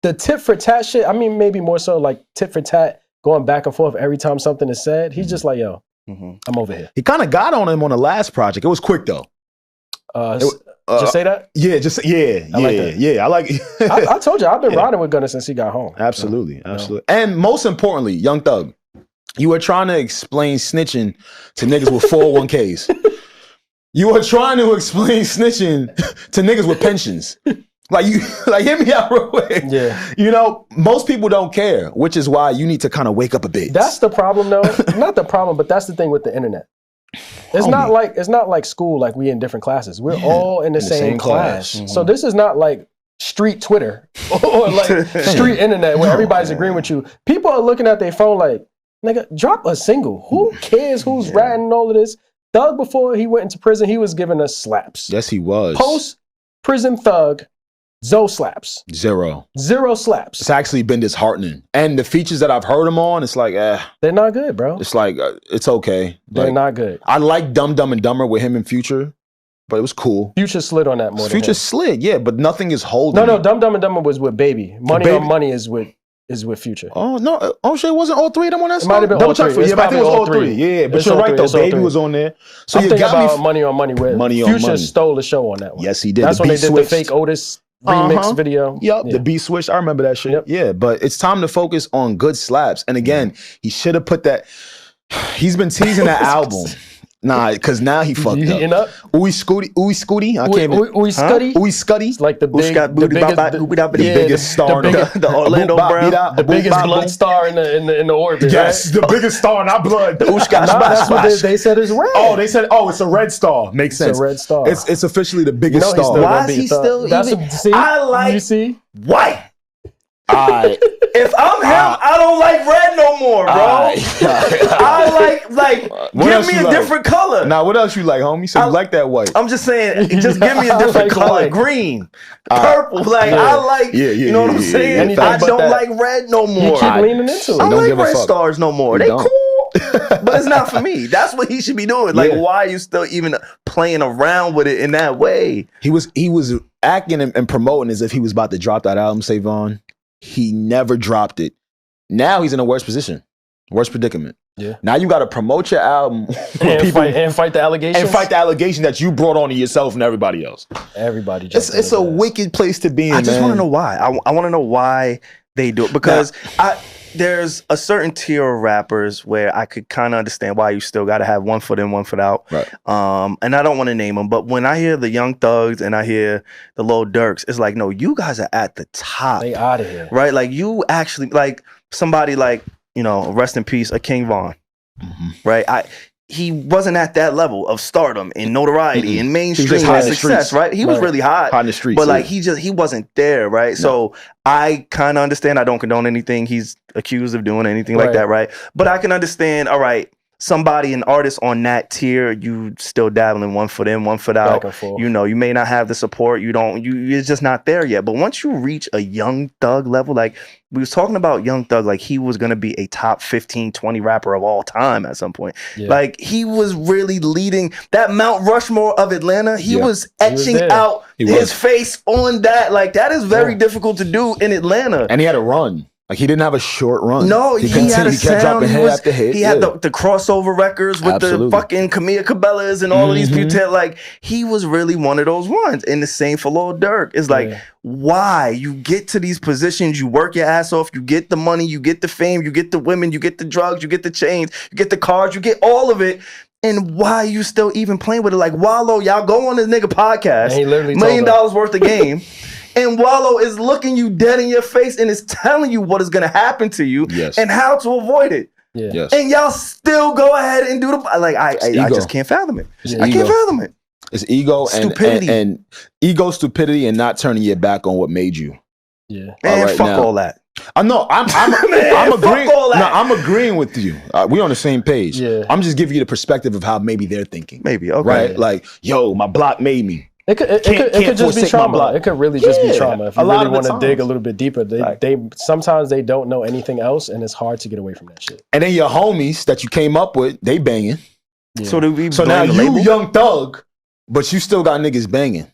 the tit for tat shit, I mean, maybe more so like tit for tat, going back and forth every time something is said. He's just like, yo, I'm over here. He kind of got on him on the last project. It was quick though. Just say that? Yeah, I like it. I told you, I've been riding with Gunna since he got home. Absolutely. And most importantly, Young Thug, you were trying to explain snitching to niggas with 401ks. You were trying to explain snitching to niggas with pensions. Hear me out real quick. Yeah. You know, most people don't care, which is why you need to kind of wake up a bit. That's the problem though. Not the problem, but that's the thing with the internet. It's not like school, like we in different classes. We're all in the same class. So this is not like street Twitter or like street internet where everybody's agreeing with you. People are looking at their phone like, nigga, drop a single. Who cares who's ratting all of this? Thug, before he went into prison, he was giving us slaps. Yes, he was. Post-prison Thug, Zoe slaps. Zero slaps. It's actually been disheartening. And the features that I've heard him on, it's like, they're not good, bro. It's like, it's okay. They're not good. I like Dumb and Dumber with him in Future, but it was cool. Future slid on that more. Future slid, yeah, but nothing is holding. No, Dumb and Dumber was with Baby. Money on Money is with Future. Oh, no. Oh, shit, wasn't all three of them on that song? It might have been all three. Yeah, but I think it was all three. Yeah, but you're right, though. Baby was on there. So I'm thinking about Money on Money with Future stole the show on that one. Yes, he did. That's when they did the fake Otis remix video. Yep, the beat switch. I remember that shit. Yep. Yeah, but it's time to focus on good slaps. And again, he should have put that. He's been teasing that album. Nah, because now he fucked up. Enuff? Ooey Scooty. I can't even. Ooey Scuddy? Ooey Scuddy. It's like the biggest star. The Orlando Brown. The biggest blood star in the orbit. Yes, right? the biggest star, not blood. That's what they said is red. Oh, they said, it's a red star. Makes sense. It's a red star. It's officially the biggest he's star. Why is he still even? See? I like you see? white. Alright. If I'm him, I don't like red no more, bro. I like give me a different color. Now, what else you like, homie? So you like that white? I'm just saying, just give me a different color. Green, purple. Like I like, you know what I'm saying? I don't like red no more. You keep leaning into it. I don't like red stars no more. They cool. But it's not for me. That's what he should be doing. Like, why are you still even playing around with it in that way? He was acting and promoting as if he was about to drop that album, Savon. He never dropped it. Now he's in a worse position, worse predicament. Yeah. Now you got to promote your album and fight the allegations. And fight the allegation that you brought on to yourself and everybody else. Everybody. It's a wicked place to be in. I just want to know why. I want to know why they do it, because there's a certain tier of rappers where I could kind of understand why you still got to have one foot in, one foot out. Right. And I don't want to name them, but when I hear the Young Thugs and I hear the Lil Durks, it's like, no, you guys are at the top. They out of here. Right? Like, you actually, like, somebody like, rest in peace, a King Von. Mm-hmm. Right? He wasn't at that level of stardom and notoriety and mainstream success, right? He was really hot in the streets, but like he wasn't there, right? No. So I kind of understand. I don't condone anything he's accused of doing, anything like that, right? But I can understand. All right, somebody, an artist on that tier, you still dabbling one foot in, one foot out. You may not have the support. You're just not there yet. But once you reach a Young Thug level, like we was talking about Young Thug, like he was going to be a top 15, 20 rapper of all time at some point. Yeah. Like he was really leading that Mount Rushmore of Atlanta. He was etching out his face on that. Like that is very difficult to do in Atlanta. And he had a run. Like he didn't have a short run. No, he had a sound. Kept dropping hit after hit. He had the crossover records with the fucking Camilla Cabellas and all of these people. Like he was really one of those ones. And the same for Lil Durk. It's like, why? You get to these positions, you work your ass off, you get the money, you get the fame, you get the women, you get the drugs, you get the chains, you get the cars, you get all of it. And why are you still even playing with it? Like Wallow, y'all go on this nigga podcast, $1 million worth of game. And Wallow is looking you dead in your face and is telling you what is going to happen to you and how to avoid it. Yeah. Yes. And y'all still go ahead and do the like. I just can't fathom it. I can't fathom it. It's ego, stupidity, and ego, stupidity, and not turning your back on what made you. Yeah, man, fuck all that. I know. I'm agreeing. No, I'm agreeing with you. We on the same page. Yeah. I'm just giving you the perspective of how maybe they're thinking. Maybe okay. Right? Like, yo, my block made me. It could just be trauma. It could really just be trauma. If you really want to dig a little bit deeper, they sometimes they don't know anything else, and it's hard to get away from that shit. And then your homies that you came up with, they banging. Yeah. So now you Young Thug, but you still got niggas banging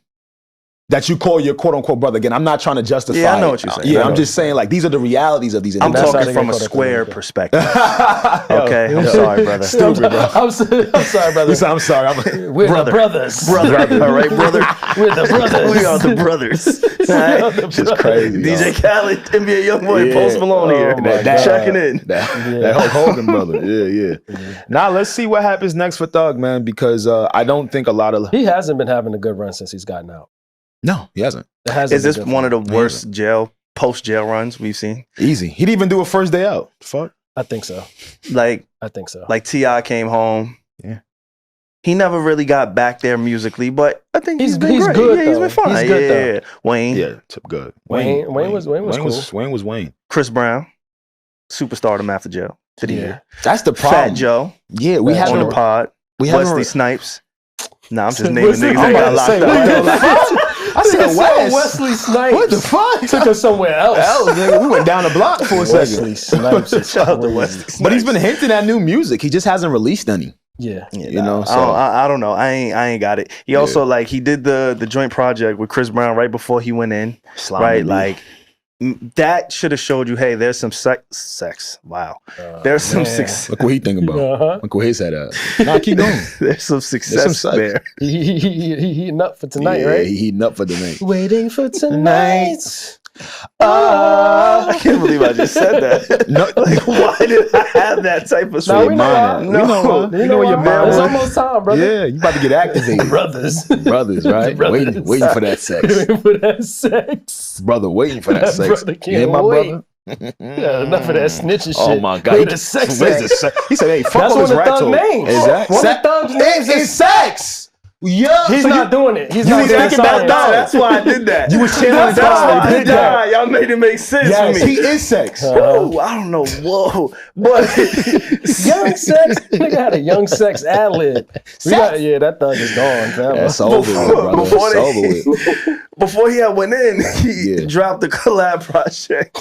that you call your quote unquote brother. Again, I'm not trying to justify. Yeah, I know what you're saying. Yeah, I'm just saying like these are the realities of these. I'm talking from a square perspective. Okay, I'm sorry, brother. Stupid, bro. I'm sorry, brother. I'm sorry. We're the brothers. Brother. All right, brother. We're the brothers. We are the brothers. It's just crazy. DJ Khaled, NBA Youngboy, Post Malone here, checking in. That Hulk Hogan brother. Yeah. Now let's see what happens next for Thug, man, because I don't think a lot of he hasn't been having a good run since he's gotten out. No, he hasn't. Is this one of the worst post-jail runs we've seen? Easy. He didn't even do a first day out. Fuck. I think so. I think so. Like T.I. came home. Yeah. He never really got back there musically, but I think he's been great. Good. Yeah, he's been fine. He's good, though. Wayne. Yeah, good. Wayne was cool. Wayne was Wayne. Chris Brown, superstardom after jail. That's the problem. Fat Joe. Yeah, we have on the pod. Wesley Snipes. Nah, I'm just naming niggas that got locked up. I said Wesley Snipes. What the fuck? Took us somewhere else. We went down the block for a second. Wesley Snipes. Shout out to Wesley Snipes. But he's been hinting at new music. He just hasn't released any. Yeah. You know. So I don't know. I ain't got it. He also he did the joint project with Chris Brown right before he went in. Right, like. that should have showed you, hey, there's some sex. Wow. There's some success. Look what he thinking about. Look what his head at. Nah, keep going. There's some success there. He heating up for tonight, right? He heating up for tonight. Waiting for tonight. I can't believe I just said that. No, like, why did I have that type of song? No, you know your mind. It's almost time, brother. Yeah, you about to get activated. Brothers, right? Waiting for that sex. Waiting for that sex. Brother, waiting for that sex. Brother can't wait. Yeah, enough of that snitching shit. Oh my God. The sex. He said, hey, fuck that's all this rat talk. That's one of the thug names. Exactly. One of the thugs names is sex. Yeah, he's not doing it. He's not doing it. That's why I did that. You was channeling that. I did that. Y'all made it make sense yes, for me. He is sex. Ooh, I don't know. Whoa. But young sex? Nigga had a young sex ad-lib. Yeah, that thug is gone, fam. That's over with. Before he had went in, he dropped the collab project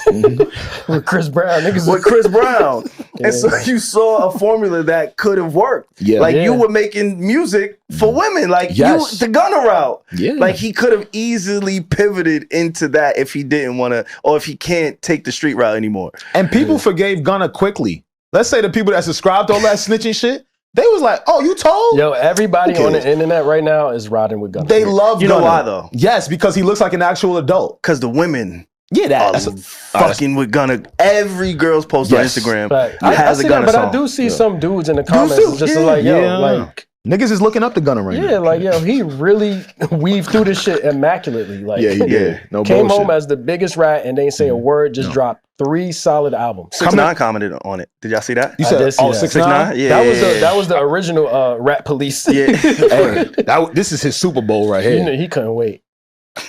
with Chris Brown. With Chris Brown. And so you saw a formula that could have worked. Yeah. Like you were making music for women. Like you, the Gunna route. Yeah. Like he could have easily pivoted into that if he didn't want to, or if he can't take the street route anymore. And people forgave Gunna quickly. Let's say the people that subscribed to all that snitching shit, they was like, oh, you told? Yo, everybody on the internet right now is riding with Gunna. They love Gunna. You know why though? Yes, because he looks like an actual adult. Because the women that's fucking with Gunna. Every girl's post on Instagram has a Gunna song. But I do see some dudes in the comments just like, yo, like... Niggas is looking up to Gunna right now. Yeah, like, yo, he really weaved through this shit immaculately. Like, he did. No came bullshit. home as the biggest rat and didn't say a word, just dropped 3 solid albums. 6ix9ine commented on it. Did y'all see that? You said, 6ix9ine? Yeah. That was the original Rat Police. Yeah. Hey, this is his Super Bowl right here. He couldn't wait.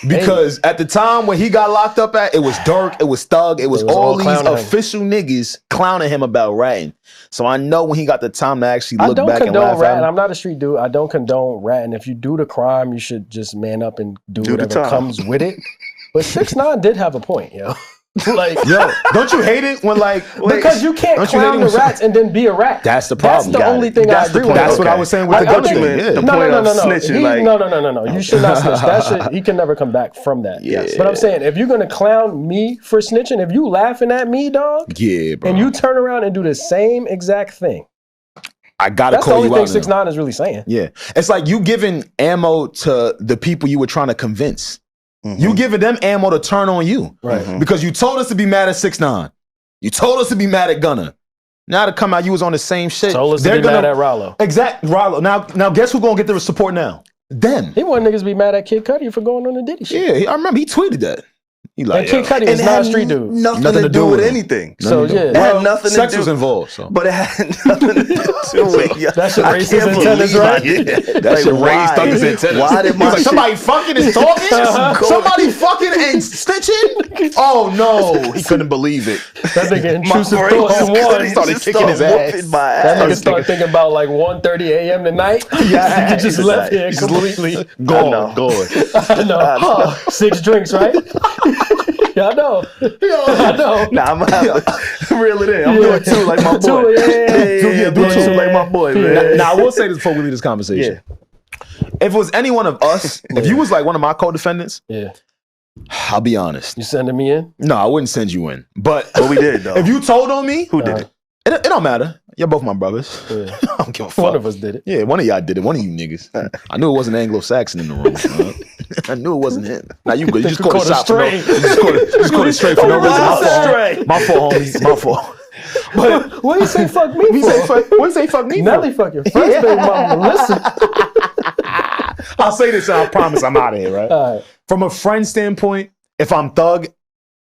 Because at the time when he got locked up at, it was Dirk, it was Thug, it was all these official niggas clowning him about ratting. So I know when he got the time to actually look back and laugh at him. I don't condone ratting. I'm not a street dude. I don't condone ratting. If you do the crime, you should just man up and do whatever comes with it. But 6ix9ine did have a point, yo. Like, yo, don't you hate it when like because you can't clown the rats and then be a rat. That's the problem. That's the only thing I agree with. That's what I was saying with the Gunna thing. The point of snitching. No. You should not snitch. That shit, he can never come back from that. Yes. But I'm saying, if you're gonna clown me for snitching, if you laughing at me, dog, bro, and you turn around and do the same exact thing, I gotta call you out. That's the only thing 6ix9ine is really saying. Yeah, it's like you giving ammo to the people you were trying to convince. You giving them ammo to turn on you. Right. Because you told us to be mad at 6ix9ine. You told us to be mad at Gunna. Now to come out, you was on the same shit. Told us to be mad at Rollo. Exactly, Rollo. Now guess who's gonna get the support now? Them. He want niggas to be mad at Kid Cudi for going on the Diddy shit. Yeah, I remember he tweeted that. He like, and Kid Cudi is not a street dude. Nothing to do with anything. So yeah, it had nothing to do. Sex was involved, so. But it had nothing to do with it. That should raise his antennas, right? That should raise Thugger's antennas. Why did my somebody fucking is talking? Somebody fucking and stitching? Oh no, he couldn't believe it. That nigga intrusive thoughts in one. He started kicking his ass. That nigga started thinking about like 1:30 a.m. tonight. Yeah, he just left here completely gone. I know. 6 drinks, right? Yeah, I know. I know. Nah, I'm gonna have to reel it in. I'm doing 2 like my boy. Do 2 like my boy, man. Now, I will say this before we leave this conversation. If it was any one of us, if you was like one of my co-defendants, I'll be honest. You sending me in? No, I wouldn't send you in. But we did, though. If you told on me, who did it? It don't matter. You're both my brothers. Yeah. I don't give a fuck. One of us did it. Yeah, one of y'all did it. One of you niggas. I knew it wasn't Anglo-Saxon in the room. I knew it wasn't him. Now you good. You just caught a shot. You just caught it straight for no reason. My fault, homie. My fault. But what do you say fuck me for? What do you say fuck me for? Nelly fucking first baby mama. Listen. I'll say this and I promise I'm out of here, right? All right. From a friend standpoint, if I'm Thug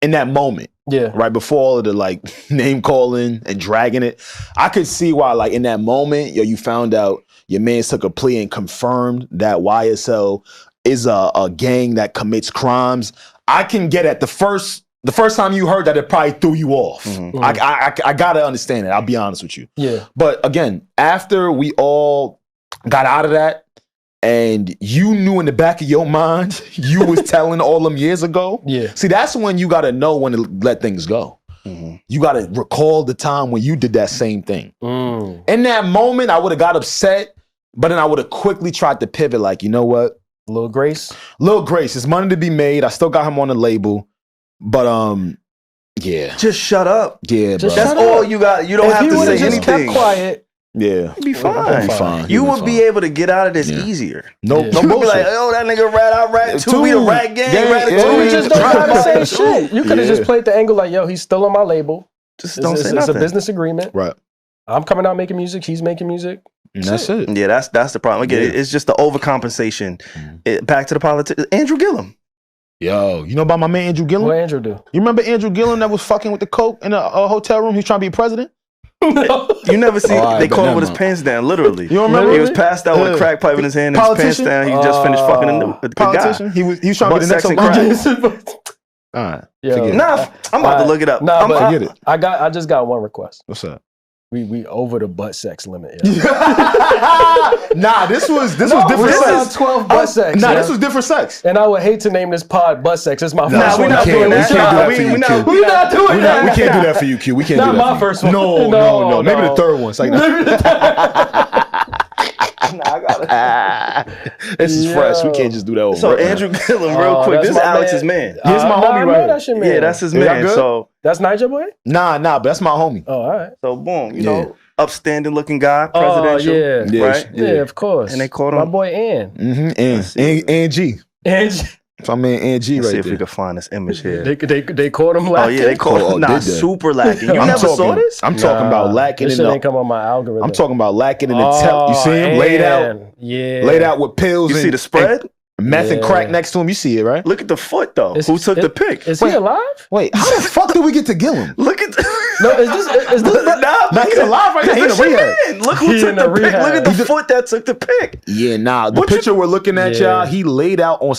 in that moment, right before all of the like name calling and dragging it, I could see why like in that moment, you found out your man took a plea and confirmed that YSL is a gang that commits crimes. I can get at the first time you heard that, it probably threw you off. I gotta understand it. I'll be honest with you. Yeah. But again, after we all got out of that, and you knew in the back of your mind, you was telling all them years ago. Yeah. See, that's when you got to know when to let things go. You got to recall the time when you did that same thing. In that moment, I would have got upset, but then I would have quickly tried to pivot like, you know what? Lil Grace. Lil Grace, there's money to be made. I still got him on the label. But Yeah. Just shut up. Yeah, bro. That's all you got. You don't have to say anything. Kept quiet. Yeah. You'd be fine. You would be able to get out of this easier. No bullshit. Be like, oh, that nigga rat, I rat too. We the rat gang, rat too. You just don't gotta say shit. You could have just played the angle like, yo, he's still on my label. Just don't say nothing. It's a business agreement. Right. I'm coming out making music. He's making music. And that's it. Yeah, that's the problem. Again, it's just the overcompensation. Back to the politics. Andrew Gillum. Yo, you know about my man Andrew Gillum? What Andrew do? You remember Andrew Gillum that was fucking with the coke in a hotel room? He was trying to be president? No. You never see they caught him with his pants down, literally. You don't remember? He was passed out with a crack pipe in his hand and his pants down. He just finished fucking the politician. guy. He was trying to be the next Obama. All right. Nah, I'm about to look it up. Nah, forget it. I just got one request. What's up? We over the butt sex limit. Yeah. Nah, this was different sex. 12 butt sex. Nah, this was different sex. And I would hate to name this pod butt sex. It's my first one. We not doing that. We're not doing that. We can't do that for you, Q. We can't do that. Not my first one. No. Maybe the third one. It's like I got it. This is fresh. We can't just do that over. So Andrew Gillum, real quick. This is Alex's man. Here's my homie right that shit, man. Yeah, that's his man. So that's Niger boy? Nah, but that's my homie. Oh, all right. So boom, you know, upstanding looking guy, presidential. Right? Yeah, of course. And they called him my boy Ann. Angie. Angie. So I mean Angie right there. See if we can find this image here. They caught him lacking. Oh yeah, they caught him. Super lacking. You never saw this? I'm talking about lacking this in shit ain't come on my algorithm. I'm talking about lacking in the you see him laid out? Yeah. Laid out with pills. You see the spread? Meth and crack next to him. You see it, right? Look at the foot though. Who took the pic? Is he alive? Wait, how the fuck did we get to Gillum? Look at No, is this Nah, he's alive right now. He's in a rehab. Look who took the pic. Look at the foot that took the pic. Yeah, the picture we're looking at, y'all, he laid out on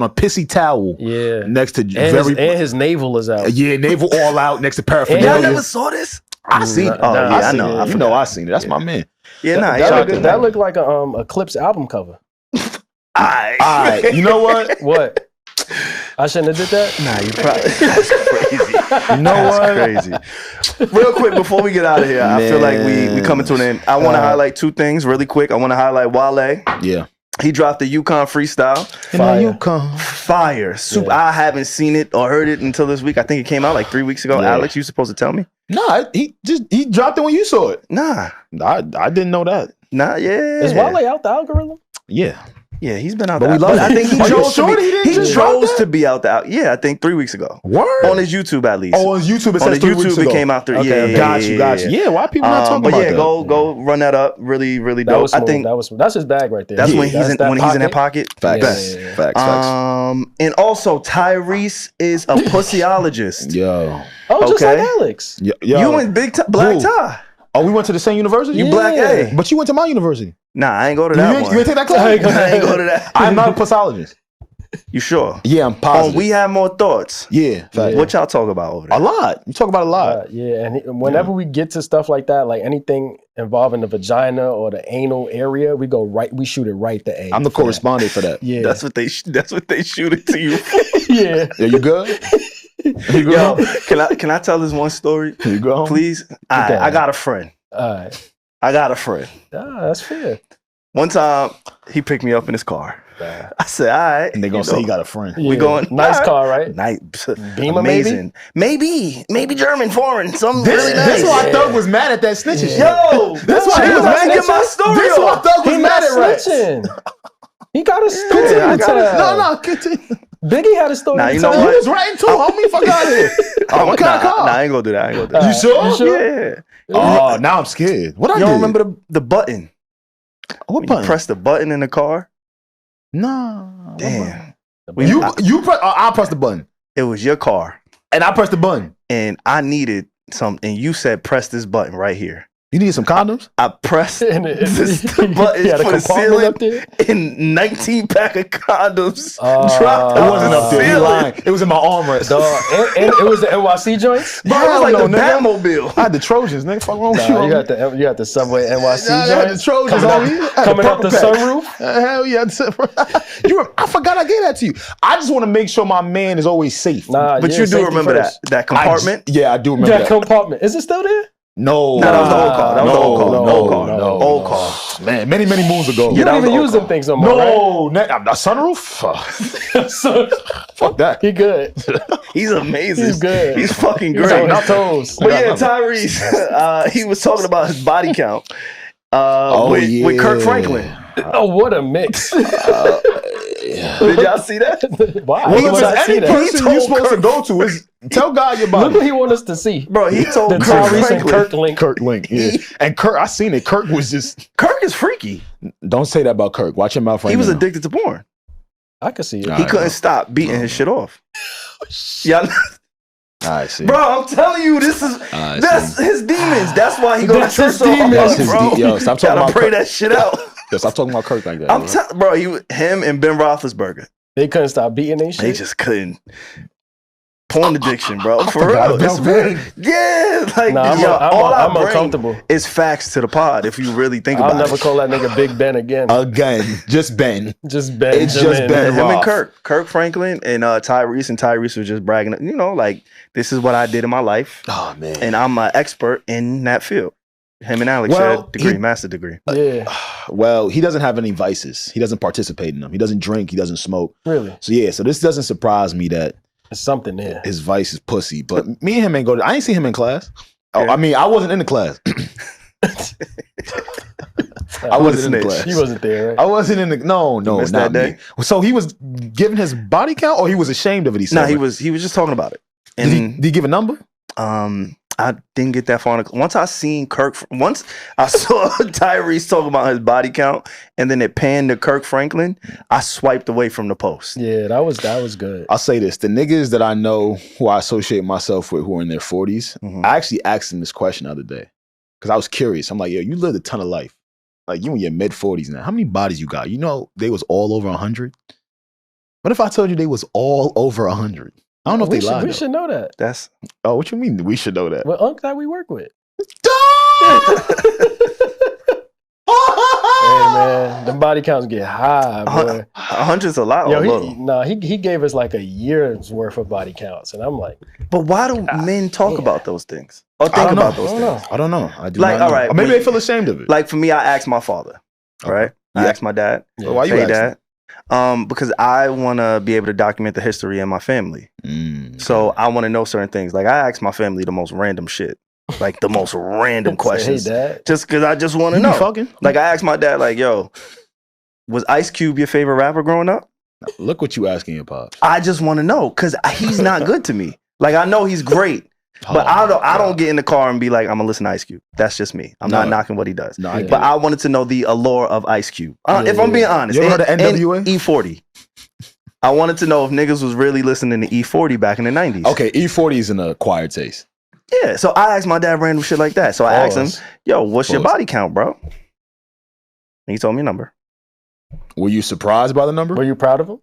a pissy towel. Yeah. Next to and his navel is out. Yeah, navel all out next to paraphernalia. Y'all never saw this? I seen it. I know. You know I seen it. That's my man. Yeah, that looked like a Eclipse album cover. All right. You know what? What? I shouldn't have did that? Nah, you probably. That's crazy. You know what? Crazy. Real quick, before we get out of here, I feel like we coming to an end. I want to highlight two things really quick. I want to highlight Wale. Yeah. He dropped the Yukon freestyle. Fire. Super. Yeah. I haven't seen it or heard it until this week. I think it came out like 3 weeks ago. Yeah. Alex, you supposed to tell me? Nah, he dropped it when you saw it. Nah. I didn't know that. Nah, yeah. Is Wale out the algorithm? Yeah. Yeah, he's been out there. But I think he chose to be out there. Yeah, I think 3 weeks ago. Word? On his YouTube at least. Oh, on his YouTube it says 3 weeks ago. It came out there. Okay, got you. Yeah, why people not talking about that? But yeah, go run that up. Really, really dope. I think that's his bag right there. That's when he's in that pocket. Facts. And also Tyrese is a pussyologist. Yo. Oh, just like Alex. Yo. You went black tie. Oh, we went to the same university? You black A. But you went to my university. Nah, I ain't go to that one. You ain't take that class? I ain't go to that. I'm not a pussologist. You sure? Yeah, I'm positive. We have more thoughts. Yeah. What y'all talk about over there? A lot. You talk about a lot. Yeah, and whenever we get to stuff like that, like anything involving the vagina or the anal area, we shoot it right to A. I'm the correspondent for that. Yeah. That's what they shoot it to you. Yeah. Yeah, you good? Yo, can I tell this one story? You go. Please? I got a friend. All right. I got a friend. That's fair. One time, he picked me up in his car. I said, all right. And they gonna say he got a friend. Yeah. We going. Nice car, right? Nice. Beamer, amazing. Maybe German, foreign. Something really nice. This why Thug was mad at that snitching shit. Yo, this why he was mad at my story. This why Thug was mad at Rats. He got a story to tell. No, continue. Biggie had a story to you tell. know what? He was writing too, homie. Fuck out of here. What kind of car? Nah, I ain't gonna do that. You sure? Yeah. Oh, now I'm scared. What I did? You don't remember the button? What button? You press the button in the car? No. Damn. You press. I pressed the button. It was your car. And I pressed the button. And I needed something. And you said, press this button right here. You need some condoms? I pressed the buttons for the ceiling and 19 pack of condoms dropped out. It wasn't up there. You lying. It was in my armrest. And it was the NYC joints? Bro, it was like the Batmobile. I had the Trojans, nigga. Fuck wrong with you? You got the Subway NYC joints? I had the Trojans on me. Coming up the sunroof? Hell yeah. I forgot I gave that to you. I just want to make sure my man is always safe. But you do remember that compartment? Yeah, I do remember that compartment. Is it still there? No. That was the old car. That was the old car. No. Old car. Man, many moons ago. You don't even use them things no more, right? A sunroof? Fuck that. He good. He's amazing. He's good. He's fucking He's great. on his toes. But yeah, Tyrese, he was talking about his body count with Kirk Franklin. Oh, what a mix. Did y'all see that? Why? Well, if there's any person you're supposed to go to is tell God your body. Look what he want us to see. Bro, he told the Kirk Tyrese and Franklin. Kirk Kirk Link, link. yeah. And Kirk, I seen it. Kirk was just... Kirk is freaky. Don't say that about Kirk. Watch your mouth right now. He was addicted to porn. I could see it. He couldn't stop beating his shit off. Y'all... I see. Bro, I'm telling you, that's his demons. That's why he goes to church so demons. hard, bro. Yo, stop talking about pray Kirk. that shit out. Yo, stop talking about Kirk like that. Bro, him and Ben Roethlisberger. They couldn't stop beating their shit. They just couldn't. Porn addiction, bro. For real. It's weird. Yeah, like I'm uncomfortable. It's facts to the pod if you really think about it. I'll never call that nigga Big Ben again. Just Ben. Just Ben. It's just Ben. Him and Kirk Franklin and Tyrese was just bragging. You know, like this is what I did in my life. Oh man. And I'm an expert in that field. Him and Alex had master degree. Yeah. Well, he doesn't have any vices. He doesn't participate in them. He doesn't drink. He doesn't smoke. Really? So yeah. So this doesn't surprise me that there's something there. His vice is pussy. But me and him ain't go. I ain't see him in class. Oh, I mean, I wasn't in the class. I wasn't in the class. He wasn't there, right? I wasn't in the. No, not that day. So he was giving his body count, or he was ashamed of it. He was just talking about it. And did he give a number? I didn't get that far. Once I saw Tyrese talking about his body count, and then it panned to Kirk Franklin, I swiped away from the post. Yeah, that was good. I'll say this: the niggas that I know who I associate myself with, who are in their 40s, I actually asked them this question the other day because I was curious. I'm like, yo, you lived a ton of life. Like you in your mid 40s now. How many bodies you got? You know, they was all over 100. What if I told you they was all over 100? I don't know if they lied. We should know that. What you mean we should know that? Well, Unc that we work with. Hey man, the body counts get high, boy. 100's a lot. Yo, he gave us like a year's worth of body counts, and I'm like, but why do men talk about those things or think about those things? I don't know. I do like, not know. All right, or maybe they feel ashamed of it. Like for me, I asked my father, right? I asked my dad. Yeah. Why you asked that? Because I want to be able to document the history in my family. So I want to know certain things. Like I ask my family the most random shit. Like the most random questions. Hey, Dad. Just because I just want to know. Like I asked my dad, like, yo, was Ice Cube your favorite rapper growing up? Look what you asking your pops. I just want to know because he's not good to me. Like I know he's great. But I don't get in the car and be like, I'm gonna listen to Ice Cube. That's just me. I'm not knocking what he does. No, but I wanted to know the allure of Ice Cube. If I'm being honest, you ever heard of NWA? E40. I wanted to know if niggas was really listening to E40 back in the 90s. Okay, E40 is an acquired taste. Yeah, so I asked my dad random shit like that. So I asked him, yo, what's your body count, bro? And he told me a number. Were you surprised by the number? Were you proud of him?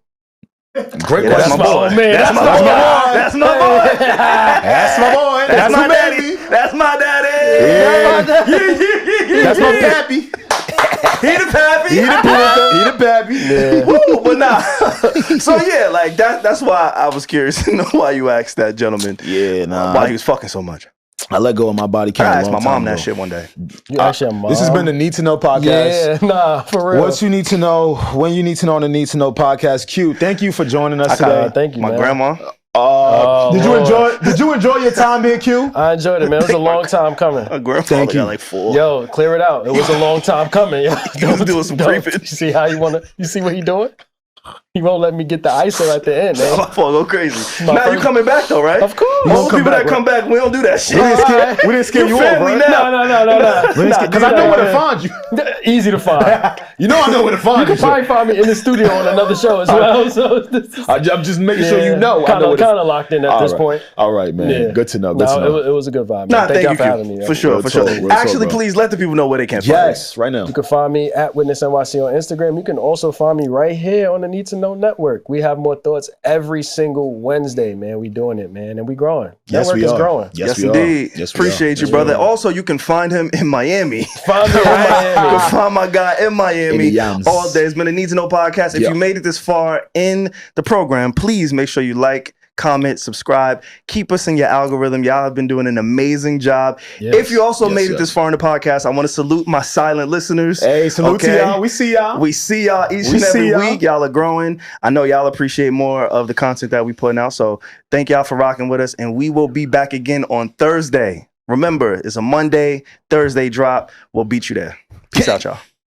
Great question. That's my boy. That's my boy. That's my boy. That's my boy. That's my daddy. That's my daddy. That's my pappy. He the pappy. He the pappy. Yeah. Woo, but nah. So yeah, like that's why I was curious to know why you asked that gentleman. Yeah, why he was fucking so much. I let go of my body count. I asked my mom that shit one day. You asked your mom? This has been the Need to Know podcast. Yeah, nah, for real. What you need to know, when you need to know on the Need to Know podcast. Q, thank you for joining us today. Thank you, my man. grandma. Did you enjoy your time here, Q? I enjoyed it, man. It was a long time coming. My grandfather got like 4. Yo, clear it out. It was a long time coming. Yo, he was doing some creeping. You see how you see what he doing? He won't let me get the ISO at the end, man. My fault, go crazy. Now you coming back though, right? Of course. Most people that come back, we don't do that shit. We didn't scare you off, right? No. Because I know where to find you. Easy to find. You know I know where to find you. You can probably find me in the studio on another show as well. So I'm just making sure you know. Kind of locked in at this point. All right, man. Yeah. Good to know. It was a good vibe. Nah, thank you for having me. For sure. Actually, please let the people know where they can find you. Yes, right now. You can find me at Witness NYC on Instagram. You can also find me right here on the Need to Know Network. We have more thoughts every single Wednesday, man. We doing it, man, and we growing. Yes, Network is growing. Yes, indeed. Yes, appreciate you, brother. Also, you can find him in Miami. Find me in Miami. You can find my guy in Miami all day. It's been a Need to Know podcast. If you made it this far in the program, please make sure you like, comment, subscribe. Keep us in your algorithm. Y'all have been doing an amazing job. Yes. If you also made it this far in the podcast, I want to salute my silent listeners. Hey, salute to y'all. We see y'all. We see y'all each and every week. Y'all are growing. I know y'all appreciate more of the content that we putting out. So thank y'all for rocking with us. And we will be back again on Thursday. Remember, it's a Monday, Thursday drop. We'll beat you there. Peace out, y'all.